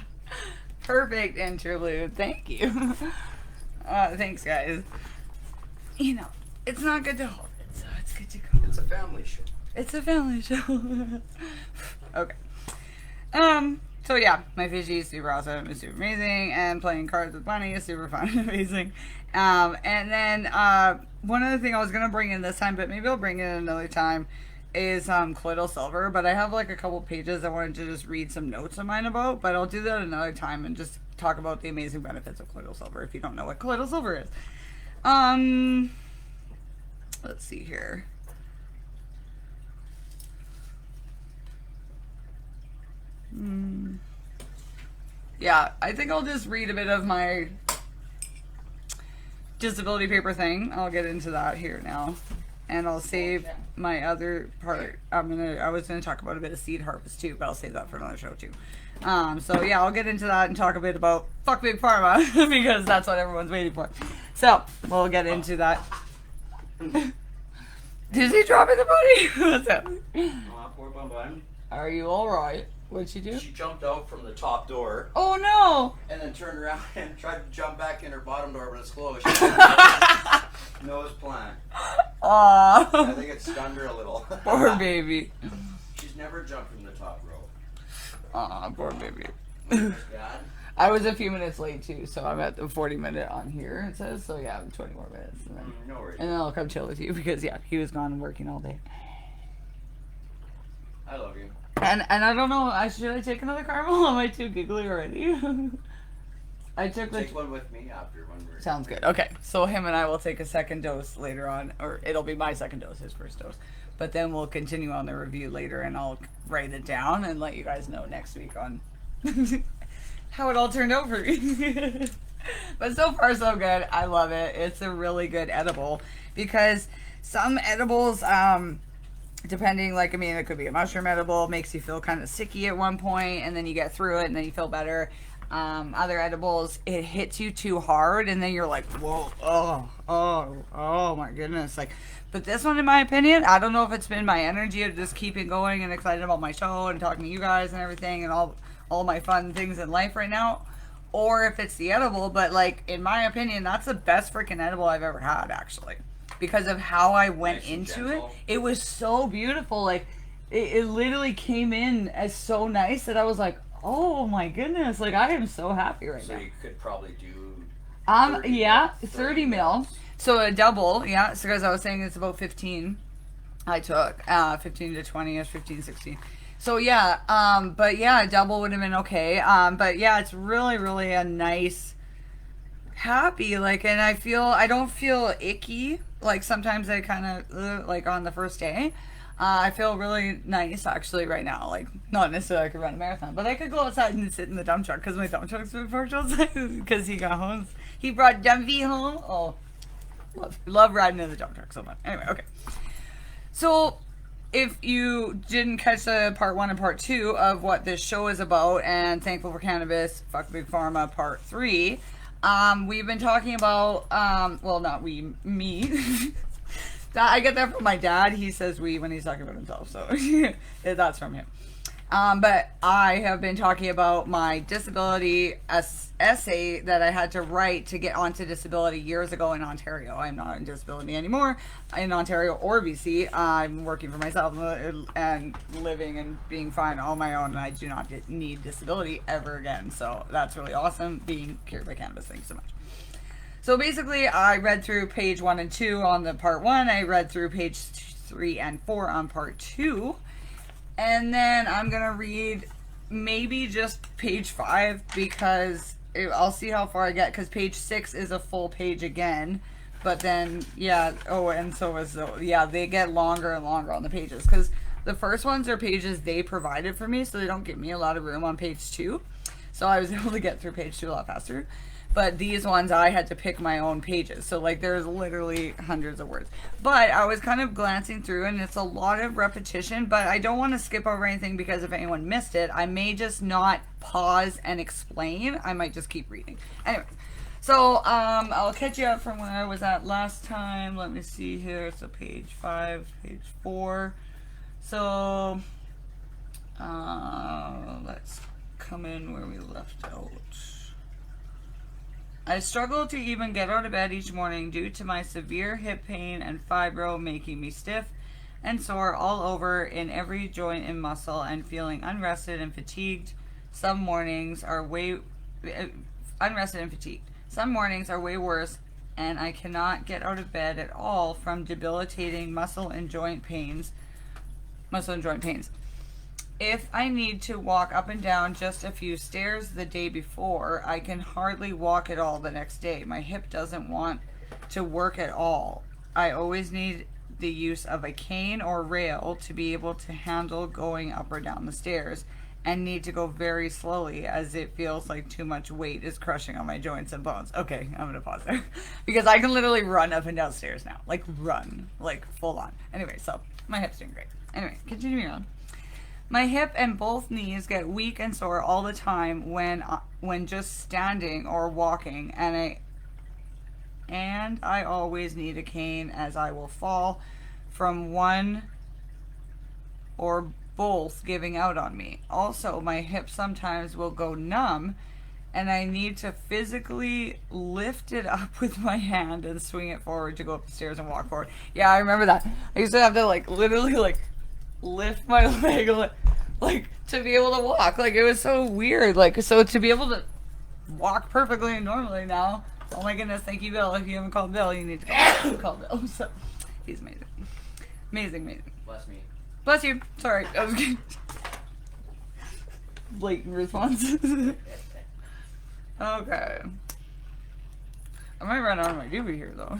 Perfect interlude. Thank you. Thanks, guys. You know, it's not good to hold it, so it's good to go. It's a family show. It's a family show. Okay. So yeah, my Fiji is super awesome, it's super amazing, and playing cards with Bunny is super fun and amazing. And then one other thing I was gonna bring in this time, but maybe I'll bring it in another time, is colloidal silver. But I have like a couple pages I wanted to just read some notes of mine about, but I'll do that another time and just talk about the amazing benefits of colloidal silver if you don't know what colloidal silver is. Let's see here. Yeah, I think I'll just read a bit of my disability paper thing. I'll get into that here now. And I'll save my other part. I was gonna talk about a bit of seed harvest too, but I'll save that for another show too. So yeah, I'll get into that and talk a bit about fuck big pharma because that's what everyone's waiting for. So we'll get into that. Did he drop in the body? What's happening? Are you alright? What'd she do? She jumped out from the top door. Oh no! And then turned around and tried to jump back in her bottom door, but it's closed. Nose plant. Aww. I think it stunned her a little. Poor baby. She's never jumped from the top row. Aw, poor baby. Dad? I was a few minutes late too, so I'm at the 40-minute on here, it says. So yeah, 20 more minutes. And then, No worries. and then I'll come chill with you because yeah, he was gone working all day. I love you. And I don't know, should I take another caramel? Am I too giggly already? I took Take one with me after when we're... Sounds good. Okay, so him and I will take a second dose later on, or it'll be my second dose, his first dose. But then we'll continue on the review later, and I'll write it down and let you guys know next week on how it all turned out for me. But so far, so good. I love it. It's a really good edible because some edibles, depending, like, I mean, it could be a mushroom edible, makes you feel kind of sicky at one point, and then you get through it, and then you feel better. Other edibles, it hits you too hard, and then you're like, whoa, oh my goodness. Like, but this one, in my opinion, I don't know if it's been my energy of just keeping going and excited about my show and talking to you guys and everything and all my fun things in life right now, or if it's the edible, but, like, in my opinion, that's the best freaking edible I've ever had, actually. Because of how I went into it. It was so beautiful. Like, it literally came in as so nice that I was like, oh my goodness. Like, I am so happy right now. So you could probably do... 30 mil. So a double, yeah. So as I was saying, it's about 15 I took. 15 to 20-ish, 15, 16. So yeah, but yeah, a double would have been okay. But yeah, it's really, really a nice... happy, like, and I don't feel icky, like sometimes I kind of like on the first day. I feel really nice actually right now, like not necessarily I could run a marathon, but I could go outside and sit in the dump truck because my dump truck's been parked outside because he got home. He brought Dumpy home. Oh, love riding in the dump truck so much. Anyway, okay. So if you didn't catch the part 1 and part 2 of what this show is about, and Thankful for Cannabis, Fuck Big Pharma part 3. We've been talking about, well, not we, me. I get that from my dad. He says we when he's talking about himself, so that's from him. But I have been talking about my disability essay that I had to write to get onto disability years ago in Ontario. I'm not in disability anymore in Ontario or BC. I'm working for myself and living and being fine on my own, and I do not need disability ever again. So that's really awesome, being cured by cannabis. Thanks so much. So basically, I read through page 1 and 2 on the part 1. I read through page 3 and 4 on part 2. And then I'm going to read maybe just page 5 because I'll see how far I get, because page 6 is a full page again. But then, yeah, oh, and so is, yeah, they get longer and longer on the pages, because the first ones are pages they provided for me, so they don't give me a lot of room on page 2. So I was able to get through page 2 a lot faster. But these ones, I had to pick my own pages. So, like, there's literally hundreds of words. But I was kind of glancing through, and it's a lot of repetition. But I don't want to skip over anything, because if anyone missed it, I may just not pause and explain. I might just keep reading. Anyway, so I'll catch you up from where I was at last time. Let me see here. So page 5, page 4. So let's come in where we left out. I struggle to even get out of bed each morning due to my severe hip pain and fibro making me stiff. and sore all over in every joint and muscle, and feeling unrested and fatigued. Some mornings are way unrested and fatigued. Some mornings are way worse, and I cannot get out of bed at all from debilitating muscle and joint pains. If I need to walk up and down just a few stairs the day before, I can hardly walk at all the next day. My hip doesn't want to work at all. I always need the use of a cane or rail to be able to handle going up or down the stairs, and need to go very slowly as it feels like too much weight is crushing on my joints and bones. Okay, I'm gonna pause there because I can literally run up and down stairs now. Like run, like full on. Anyway, so my hip's doing great. Anyway, continuing on. My hip and both knees get weak and sore all the time when just standing or walking, and I always need a cane as I will fall from one or both giving out on me. Also, my hip sometimes will go numb, and I need to physically lift it up with my hand and swing it forward to go up the stairs and walk forward. Yeah, I remember that. I used to have to like literally like lift my leg like to be able to walk. Like it was so weird. Like so to be able to walk perfectly and normally now. Oh my goodness, thank you, Bill. If you haven't called Bill, you need to call Bill. So he's amazing. Amazing. Bless me. Bless you. Sorry. I was kidding. Blatant response. Okay. I might run out of my doobie here though.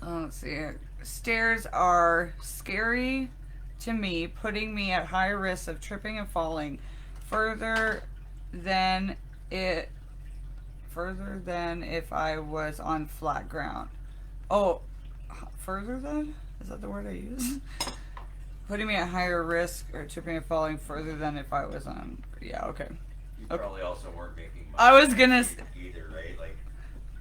Let's see. Stairs are scary to me, putting me at high risk of tripping and falling further than if I was on flat ground. Oh, further than? Is that the word I use? Putting me at higher risk or tripping and falling further than if I was on. Yeah, okay. You probably also weren't making money. I was gonna either, right? Like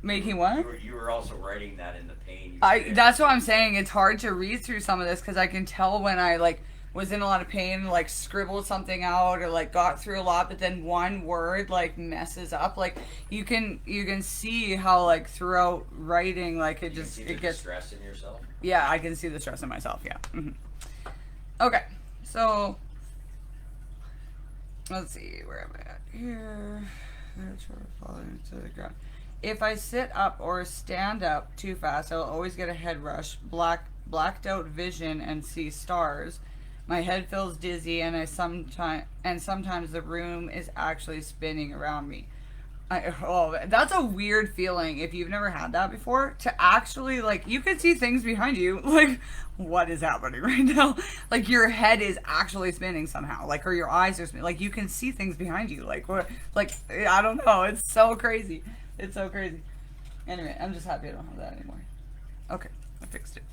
making what? You were also writing that in the pain. That's what I'm saying. It's hard to read through some of this because I can tell when I like was in a lot of pain, like scribbled something out or like got through a lot, but then one word like messes up. Like you can see how like throughout writing, like it just it gets stress in yourself. Yeah, I can see the stress in myself. Yeah. Mm-hmm. Okay, so let's see, where am I at here? Falling to the ground. If I sit up or stand up too fast, I'll always get a head rush, blacked out vision, and see stars. My head feels dizzy, and sometimes the room is actually spinning around me. That's a weird feeling if you've never had that before. To actually like, you can see things behind you. Like, what is happening right now? Like your head is actually spinning somehow. Like, or your eyes are spinning. Like you can see things behind you. Like what? Like I don't know. It's so crazy. It's so crazy. Anyway, I'm just happy I don't have that anymore. Okay, I fixed it.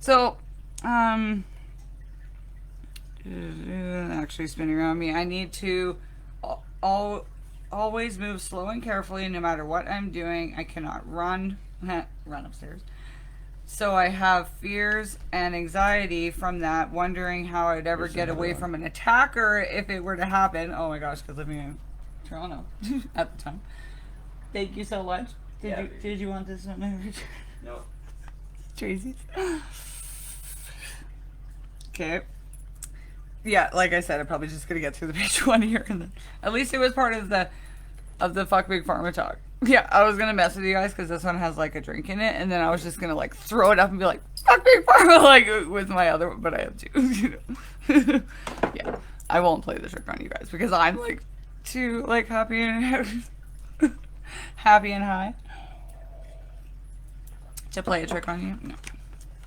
So, actually spinning around me. I need to always move slow and carefully no matter what I'm doing. I cannot run upstairs. So I have fears and anxiety from that, wondering how I'd ever get away from an attacker if it were to happen. Oh my gosh, because living in Toronto at the time. Thank you so much. Did you want this one? No. Tracy. Okay. Yeah, like I said, I'm probably just gonna get through the page one here, and then at least it was part of the FuckBigPharma talk. Yeah, I was gonna mess with you guys because this one has like a drink in it, and then I was just gonna like throw it up and be like FuckBigPharma like with my other one, but I have two. You know. Yeah, I won't play the trick on you guys because I'm like too like happy and high to play a trick on you. No,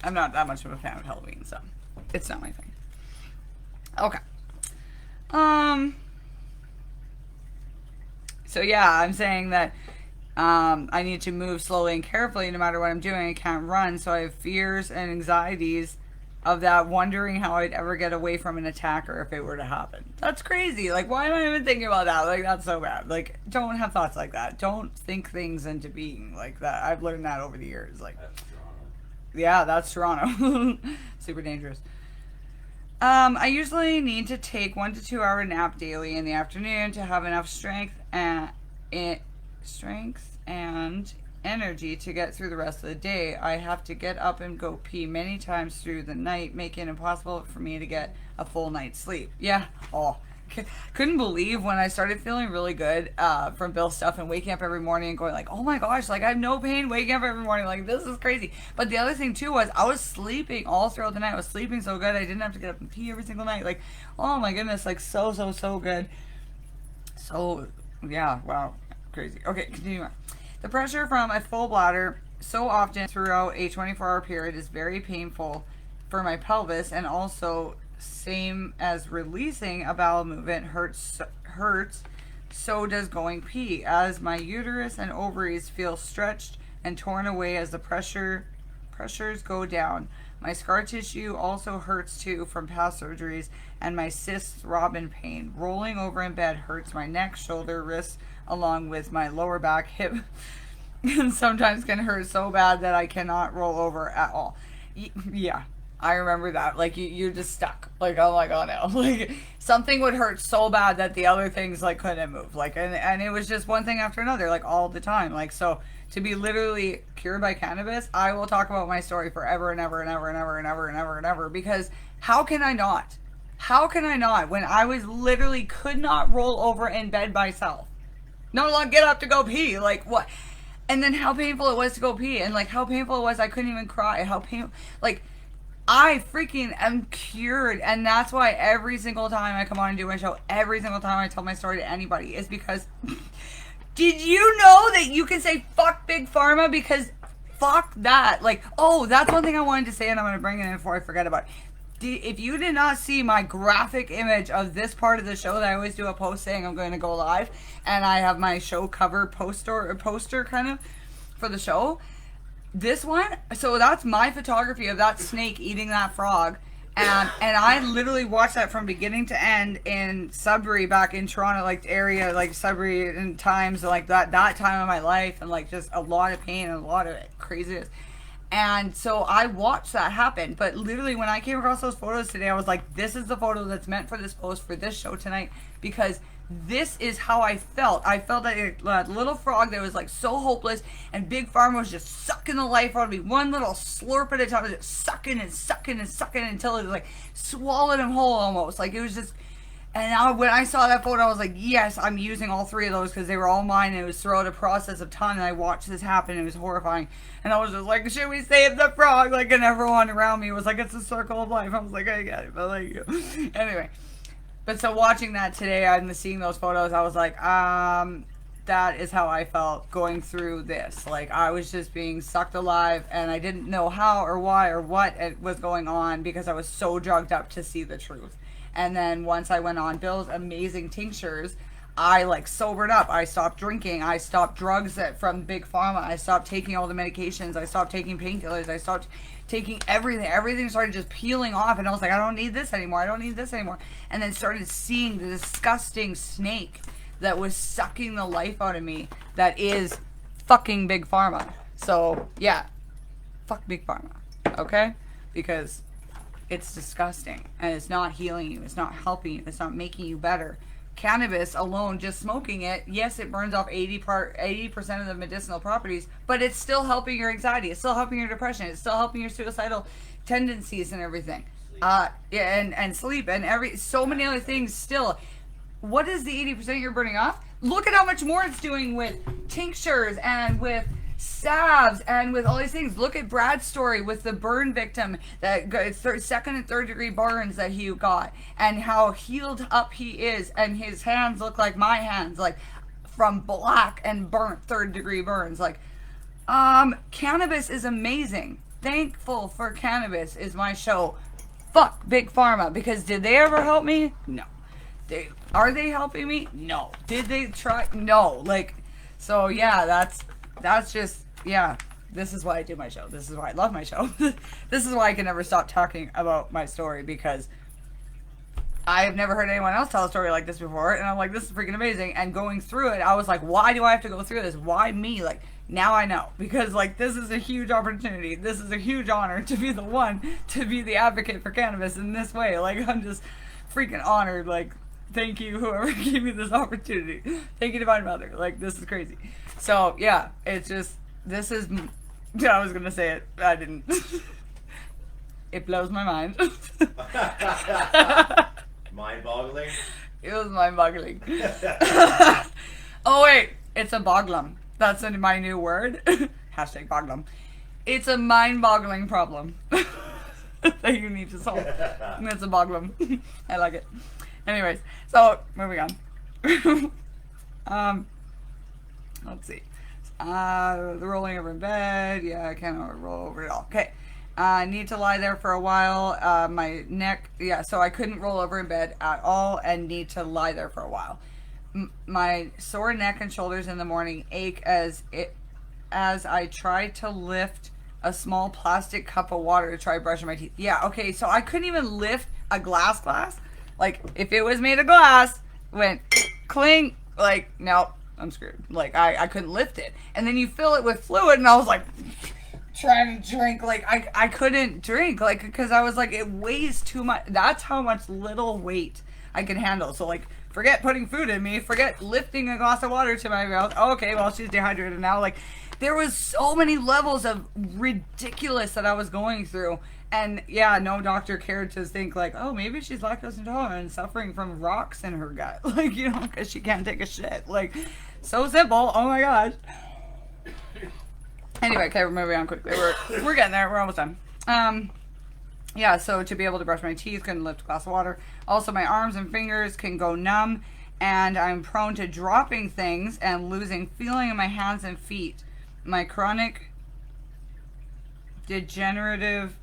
I'm not that much of a fan of Halloween, so it's not my thing. Okay. So yeah, I'm saying that I need to move slowly and carefully no matter what I'm doing. I can't run, so I have fears and anxieties of that, wondering how I'd ever get away from an attacker if it were to happen. That's crazy. Like, why am I even thinking about that? Like, that's so bad. Like, don't have thoughts like that. Don't think things into being like that. I've learned that over the years. Like, that's Toronto. Yeah, that's Toronto. Super dangerous. I usually need to take 1 to 2 hour nap daily in the afternoon to have enough strength and energy to get through the rest of the day. I have to get up and go pee many times through the night, making it impossible for me to get a full night's sleep. Yeah. Oh, couldn't believe when I started feeling really good from Bill's stuff and waking up every morning and going like, oh my gosh, like I have no pain waking up every morning. Like, this is crazy. But the other thing too was I was sleeping all throughout the night. I was sleeping so good. I didn't have to get up and pee every single night. Like, oh my goodness, like so good. So, yeah, wow, crazy. Okay, continue on. The pressure from a full bladder so often throughout a 24-hour period is very painful for my pelvis, and also same as releasing a bowel movement hurts, so does going pee, as my uterus and ovaries feel stretched and torn away as the pressures go down. My scar tissue also hurts too from past surgeries, and my cysts throb in pain. Rolling over in bed hurts my neck, shoulder, wrists, along with my lower back, hip, and sometimes can hurt so bad that I cannot roll over at all. Yeah, I remember that. Like, you're just stuck. Like, oh my god, no. Like, something would hurt so bad that the other things, like, couldn't move. Like, and it was just one thing after another, like, all the time. Like, so to be literally cured by cannabis, I will talk about my story forever and ever and ever and ever and ever and ever and ever, because how can I not? How can I not when I was literally could not roll over in bed myself? No, like, get up to go pee. Like, what? And then how painful it was to go pee, and like how painful it was I couldn't even cry. How painful, like, I freaking am cured. And that's why every single time I come on and do my show, every single time I tell my story to anybody, is because did you know that you can say fuck Big Pharma? Because fuck that. Like, oh, that's one thing I wanted to say, and I'm going to bring it in before I forget about it. If you did not see my graphic image of this part of the show, that I always do a post saying I'm going to go live, and I have my show cover poster kind of for the show. This one, so that's my photography of that snake eating that frog, and I literally watched that from beginning to end in Sudbury, back in Toronto, like area, like Sudbury and times like that time of my life, and like just a lot of pain and a lot of craziness. And so I watched that happen. But literally when I came across those photos today, I was like, this is the photo that's meant for this post, for this show tonight, because this is how I felt. I felt like a little frog that was like so hopeless, and Big Pharma was just sucking the life out of me, one little slurp at a time, just sucking and sucking and sucking until it was like swallowed him whole almost. Like, it was just. And now when I saw that photo, I was like, yes, I'm using all three of those, because they were all mine, and it was throughout a process of time, and I watched this happen. It was horrifying. And I was just like, should we save the frog? Like, and everyone around me was like, it's a circle of life. I was like, I get it, but like, anyway. But so watching that today and seeing those photos, I was like, that is how I felt going through this. Like, I was just being sucked alive, and I didn't know how or why or what it was going on, because I was so drugged up to see the truth. And then once I went on Bill's amazing tinctures, I like sobered up. I stopped drinking. I stopped drugs from Big Pharma. I stopped taking all the medications. I stopped taking painkillers. I stopped taking everything. Everything started just peeling off, and I was like, I don't need this anymore. I don't need this anymore. And then started seeing the disgusting snake that was sucking the life out of me, that is fucking Big Pharma. So yeah, fuck Big Pharma, okay? Because it's disgusting, and it's not healing you. It's not helping you. It's not making you better. Cannabis alone, just smoking it, yes, it burns off 80% of the medicinal properties, but it's still helping your anxiety. It's still helping your depression. It's still helping your suicidal tendencies and everything. Yeah, and sleep and so many other things still. What is the 80% you're burning off? Look at how much more it's doing with tinctures and with salves and with all these things. Look at Brad's story with the burn victim that got second and third degree burns that he got, and how healed up he is, and his hands look like my hands, like from black and burnt third degree burns. Like, cannabis is amazing. Thankful for Cannabis is my show. Fuck Big Pharma, because did they ever help me? No. Are they helping me? No. Did they try? No. Like, so yeah, that's just, yeah, this is why I do my show. This is why I love my show. This is why I can never stop talking about my story, because I have never heard anyone else tell a story like this before, and I'm like, this is freaking amazing. And going through it, I was like, why do I have to go through this? Why me? Like, now I know, because like, this is a huge opportunity. This is a huge honor to be the one to be the advocate for cannabis in this way. Like, I'm just freaking honored. Like, thank you, whoever gave me this opportunity. Thank you, Divine Mother. Like, this is crazy. So yeah, it's just, this is, I was going to say it. I didn't. It blows my mind. Mind-boggling? It was mind-boggling. Oh, wait. It's a boglum. That's my new word. Hashtag boglum. It's a mind-boggling problem that you need to solve. And it's a boglum. I like it. Anyways, so moving on. Let's see. The rolling over in bed. Yeah, I can't roll over at all. Okay. I need to lie there for a while. My neck, yeah, so I couldn't roll over in bed at all and need to lie there for a while. My sore neck and shoulders in the morning ache as I try to lift a small plastic cup of water to try brushing my teeth. Yeah, okay, so I couldn't even lift a glass. Like, if it was made of glass, went cling, like, no, I'm screwed. Like, I couldn't lift it. And then you fill it with fluid, and I was like, trying to drink, like, I couldn't drink, like, because I was like, it weighs too much. That's how much little weight I can handle. So, like, forget putting food in me, forget lifting a glass of water to my mouth. Oh, okay, well, she's dehydrated now. Like, there was so many levels of ridiculous that I was going through. And yeah, no doctor cared to think like, oh, maybe she's lactose intolerant and suffering from rocks in her gut. Like, you know, because she can't take a shit. Like, so simple. Oh my gosh. Anyway, okay, we're moving on quickly. We're getting there. We're almost done. Yeah, so to be able to brush my teeth, couldn't lift a glass of water. Also, my arms and fingers can go numb, and I'm prone to dropping things and losing feeling in my hands and feet. My chronic degenerative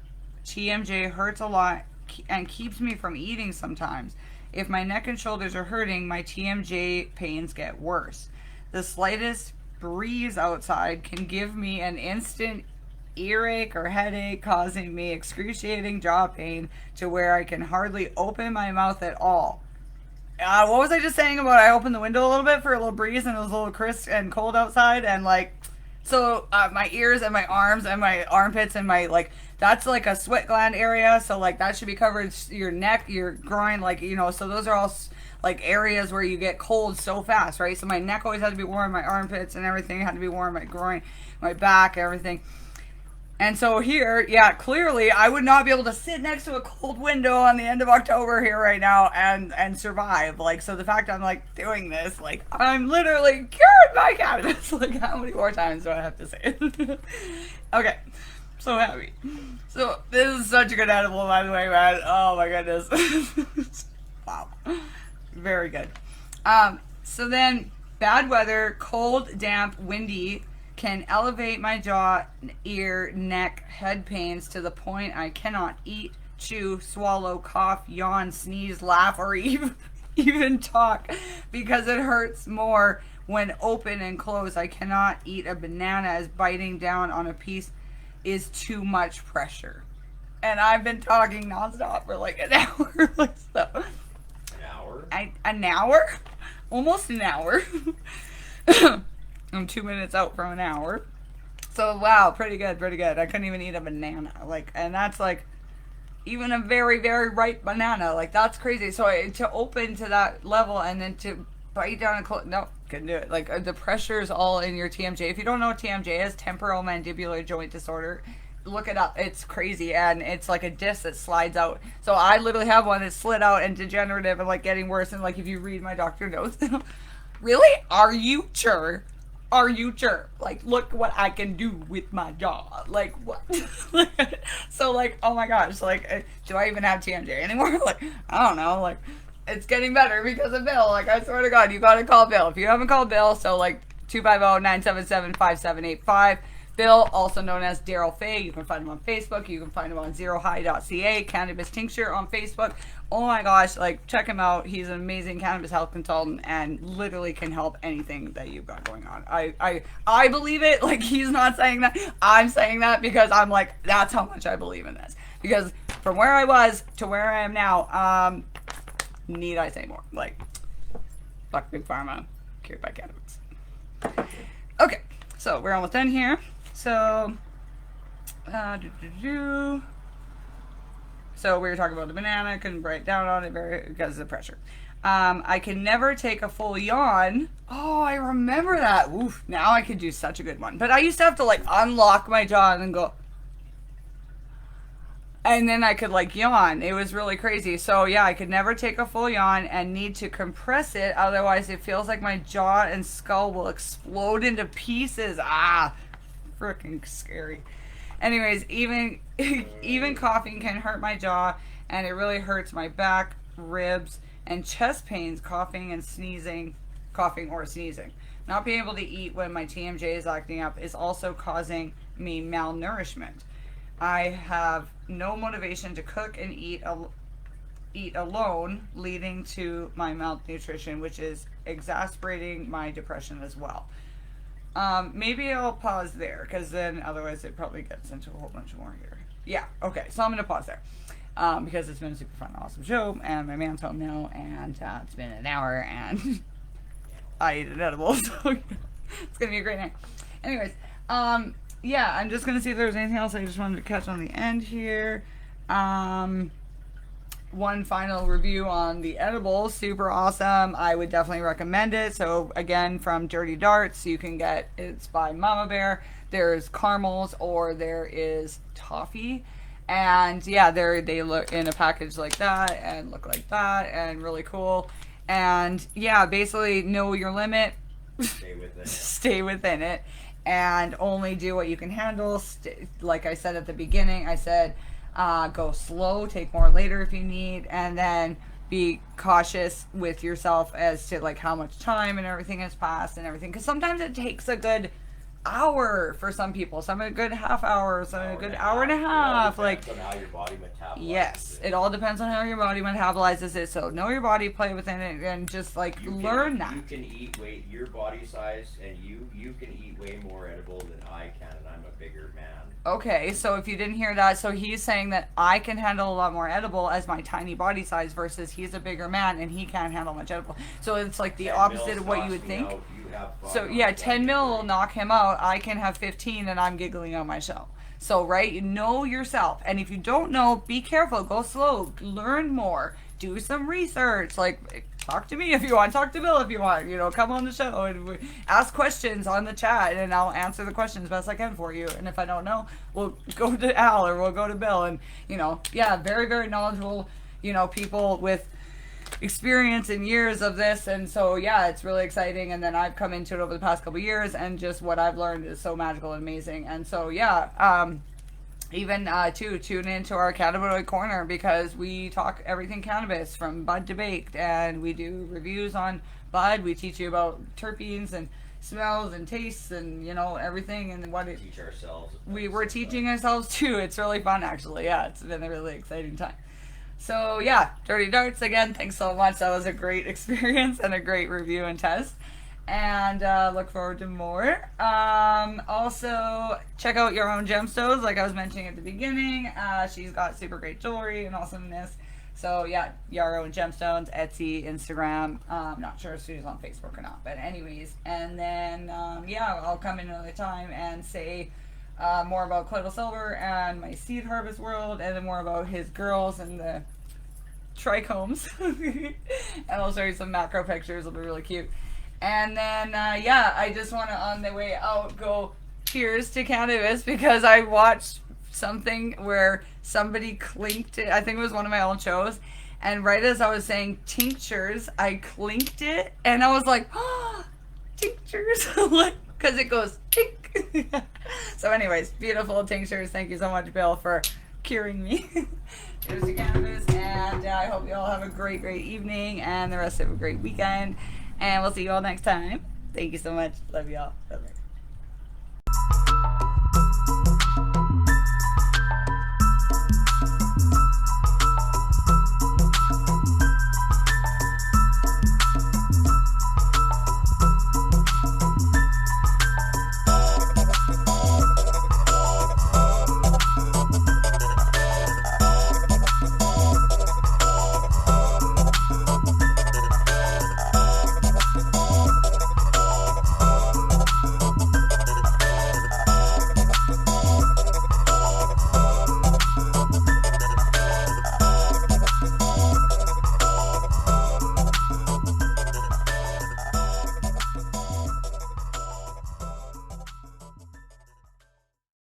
TMJ hurts a lot and keeps me from eating sometimes. If my neck and shoulders are hurting, my TMJ pains get worse. The slightest breeze outside can give me an instant earache or headache, causing me excruciating jaw pain to where I can hardly open my mouth at all. What was I just saying about I opened the window a little bit for a little breeze and it was a little crisp and cold outside, and like, so my ears and my arms and my armpits and my, like, that's like a sweat gland area, so like that should be covered. Your neck, your groin, like, you know, so those are all like areas where you get cold so fast, right? So my neck always had to be warm, my armpits and everything had to be warm, my groin, my back, everything. And so here, yeah, clearly I would not be able to sit next to a cold window on the end of October here right now and survive. Like, so the fact I'm like doing this, like, I'm literally cured by cannabis. Like, how many more times do I have to say it? Okay, so happy. So this is such a good edible, by the way, man. Oh my goodness. Wow. Very good. So then bad weather, cold, damp, windy, can elevate my jaw, ear, neck, head pains to the point I cannot eat, chew, swallow, cough, yawn, sneeze, laugh, or even talk because it hurts more when open and closed. I cannot eat a banana as biting down on a piece is too much pressure. And I've been talking nonstop for like an hour. Like, so. An hour? Almost an hour. I'm 2 minutes out from an hour. So, wow, pretty good, pretty good. I couldn't even eat a banana. Like, and that's like, even a very, very ripe banana. Like, that's crazy. So, to open to that level and then to bite down and close, no, couldn't do it. Like, the pressure is all in your TMJ. If you don't know what TMJ is, temporal mandibular joint disorder, look it up. It's crazy, and it's like a disc that slides out. So, I literally have one that slid out and degenerative and, like, getting worse. And, like, if you read my doctor notes, really? Are you sure? Are you sure? Like, look what I can do with my jaw. Like, what? So, like, oh my gosh. Like, do I even have TMJ anymore? Like, I don't know. Like, it's getting better because of Bill. Like, I swear to God, you gotta call Bill. If you haven't called Bill, so, like, 250-977-5785. Bill, also known as Daryl Fay. You can find him on Facebook. You can find him on zerohigh.ca. CannabisTincture on Facebook. Oh my gosh, like, check him out. He's an amazing cannabis health consultant and literally can help anything that you've got going on. I believe it. Like, he's not saying that. I'm saying that because I'm like, that's how much I believe in this. Because from where I was to where I am now, need I say more? Like, fuck Big Pharma, cured by cannabis. Okay, so we're almost done here. So, so we were talking about the banana, couldn't break down on it because of the pressure. I can never take a full yawn. Oh, I remember that. Oof, now I could do such a good one. But I used to have to like unlock my jaw and then go, and then I could like yawn. It was really crazy. So yeah, I could never take a full yawn and need to compress it. Otherwise it feels like my jaw and skull will explode into pieces. Ah, freaking scary. Anyways, even even coughing can hurt my jaw, and it really hurts my back, ribs, and chest pains, coughing or sneezing. Not being able to eat when my TMJ is acting up is also causing me malnourishment. I have no motivation to cook and eat alone, leading to my malnutrition, which is exacerbating my depression as well. Maybe I'll pause there, because then otherwise it probably gets into a whole bunch more here. Yeah, okay, so I'm going to pause there. Because it's been a super fun, awesome show, and my man's home now, and it's been an hour, and I ate an edible, so it's going to be a great night. Anyways, yeah, I'm just going to see if there's anything else I just wanted to catch on the end here. One final review on the edible, super awesome. I would definitely recommend it. So again, from Dirty Darts, you can get, it's by Mama Bear. There's caramels, or there is toffee. And yeah, they look in a package like that and look like that and really cool. And yeah, basically know your limit. Stay within it. Stay within it. And only do what you can handle. Like I said at the beginning, I said, go slow, take more later if you need, and then be cautious with yourself as to like how much time and everything has passed and everything. Because sometimes it takes a good hour for some people, some a good half hour, some a good hour and a half. Like, on how your body metabolizes yes, it all depends on how your body metabolizes it. So know your body, play within it, and just like learn that. You can eat your body size, and you can eat way more edible than I can, and I'm a bigger man. Okay, so if you didn't hear that, so he's saying that I can handle a lot more edible as my tiny body size versus he's a bigger man and he can't handle much edible. So it's like the opposite of what you would think. So yeah, 10 mil will knock him out. I can have 15 and I'm giggling on my show. So right, you know yourself. And if you don't know, be careful, go slow, learn more, do some research. Like, talk to me if you want, talk to Bill if you want, you know, come on the show and ask questions on the chat and I'll answer the questions best I can for you. And if I don't know, we'll go to Al or we'll go to Bill. And, you know, yeah, very, very knowledgeable, you know, people with experience and years of this. And so, yeah, it's really exciting. And then I've come into it over the past couple years, and just what I've learned is so magical and amazing. And so, yeah, even tune into our Cannabinoid Corner, because we talk everything cannabis from bud to baked, and we do reviews on bud. We teach you about terpenes and smells and tastes and, you know, everything, and what it teach ourselves. We're teaching ourselves too. It's really fun, actually. Yeah, it's been a really exciting time. So yeah, Dirty Darts, again, thanks so much. That was a great experience and a great review and test. And look forward to more. Also, check out Your Own Gemstones, like I was mentioning at the beginning. She's got super great jewelry and awesomeness. So yeah, Your Own Gemstones, Etsy, Instagram. Not sure if she's on Facebook or not, but anyways. And then, yeah, I'll come in another time and say more about Clodo Silver and my seed harvest world, and then more about his girls and the trichomes. And I'll show you some macro pictures. It'll be really cute. And then, yeah, I just want to, on the way out, go cheers to cannabis, because I watched something where somebody clinked it. I think it was one of my old shows. And right as I was saying tinctures, I clinked it. And I was like, oh, tinctures. Because it goes tink. So anyways, beautiful tinctures. Thank you so much, Bill, for curing me. Cheers to cannabis. And I hope you all have a great, great evening and the rest of a great weekend. And we'll see you all next time. Thank you so much. Love you all. Bye-bye.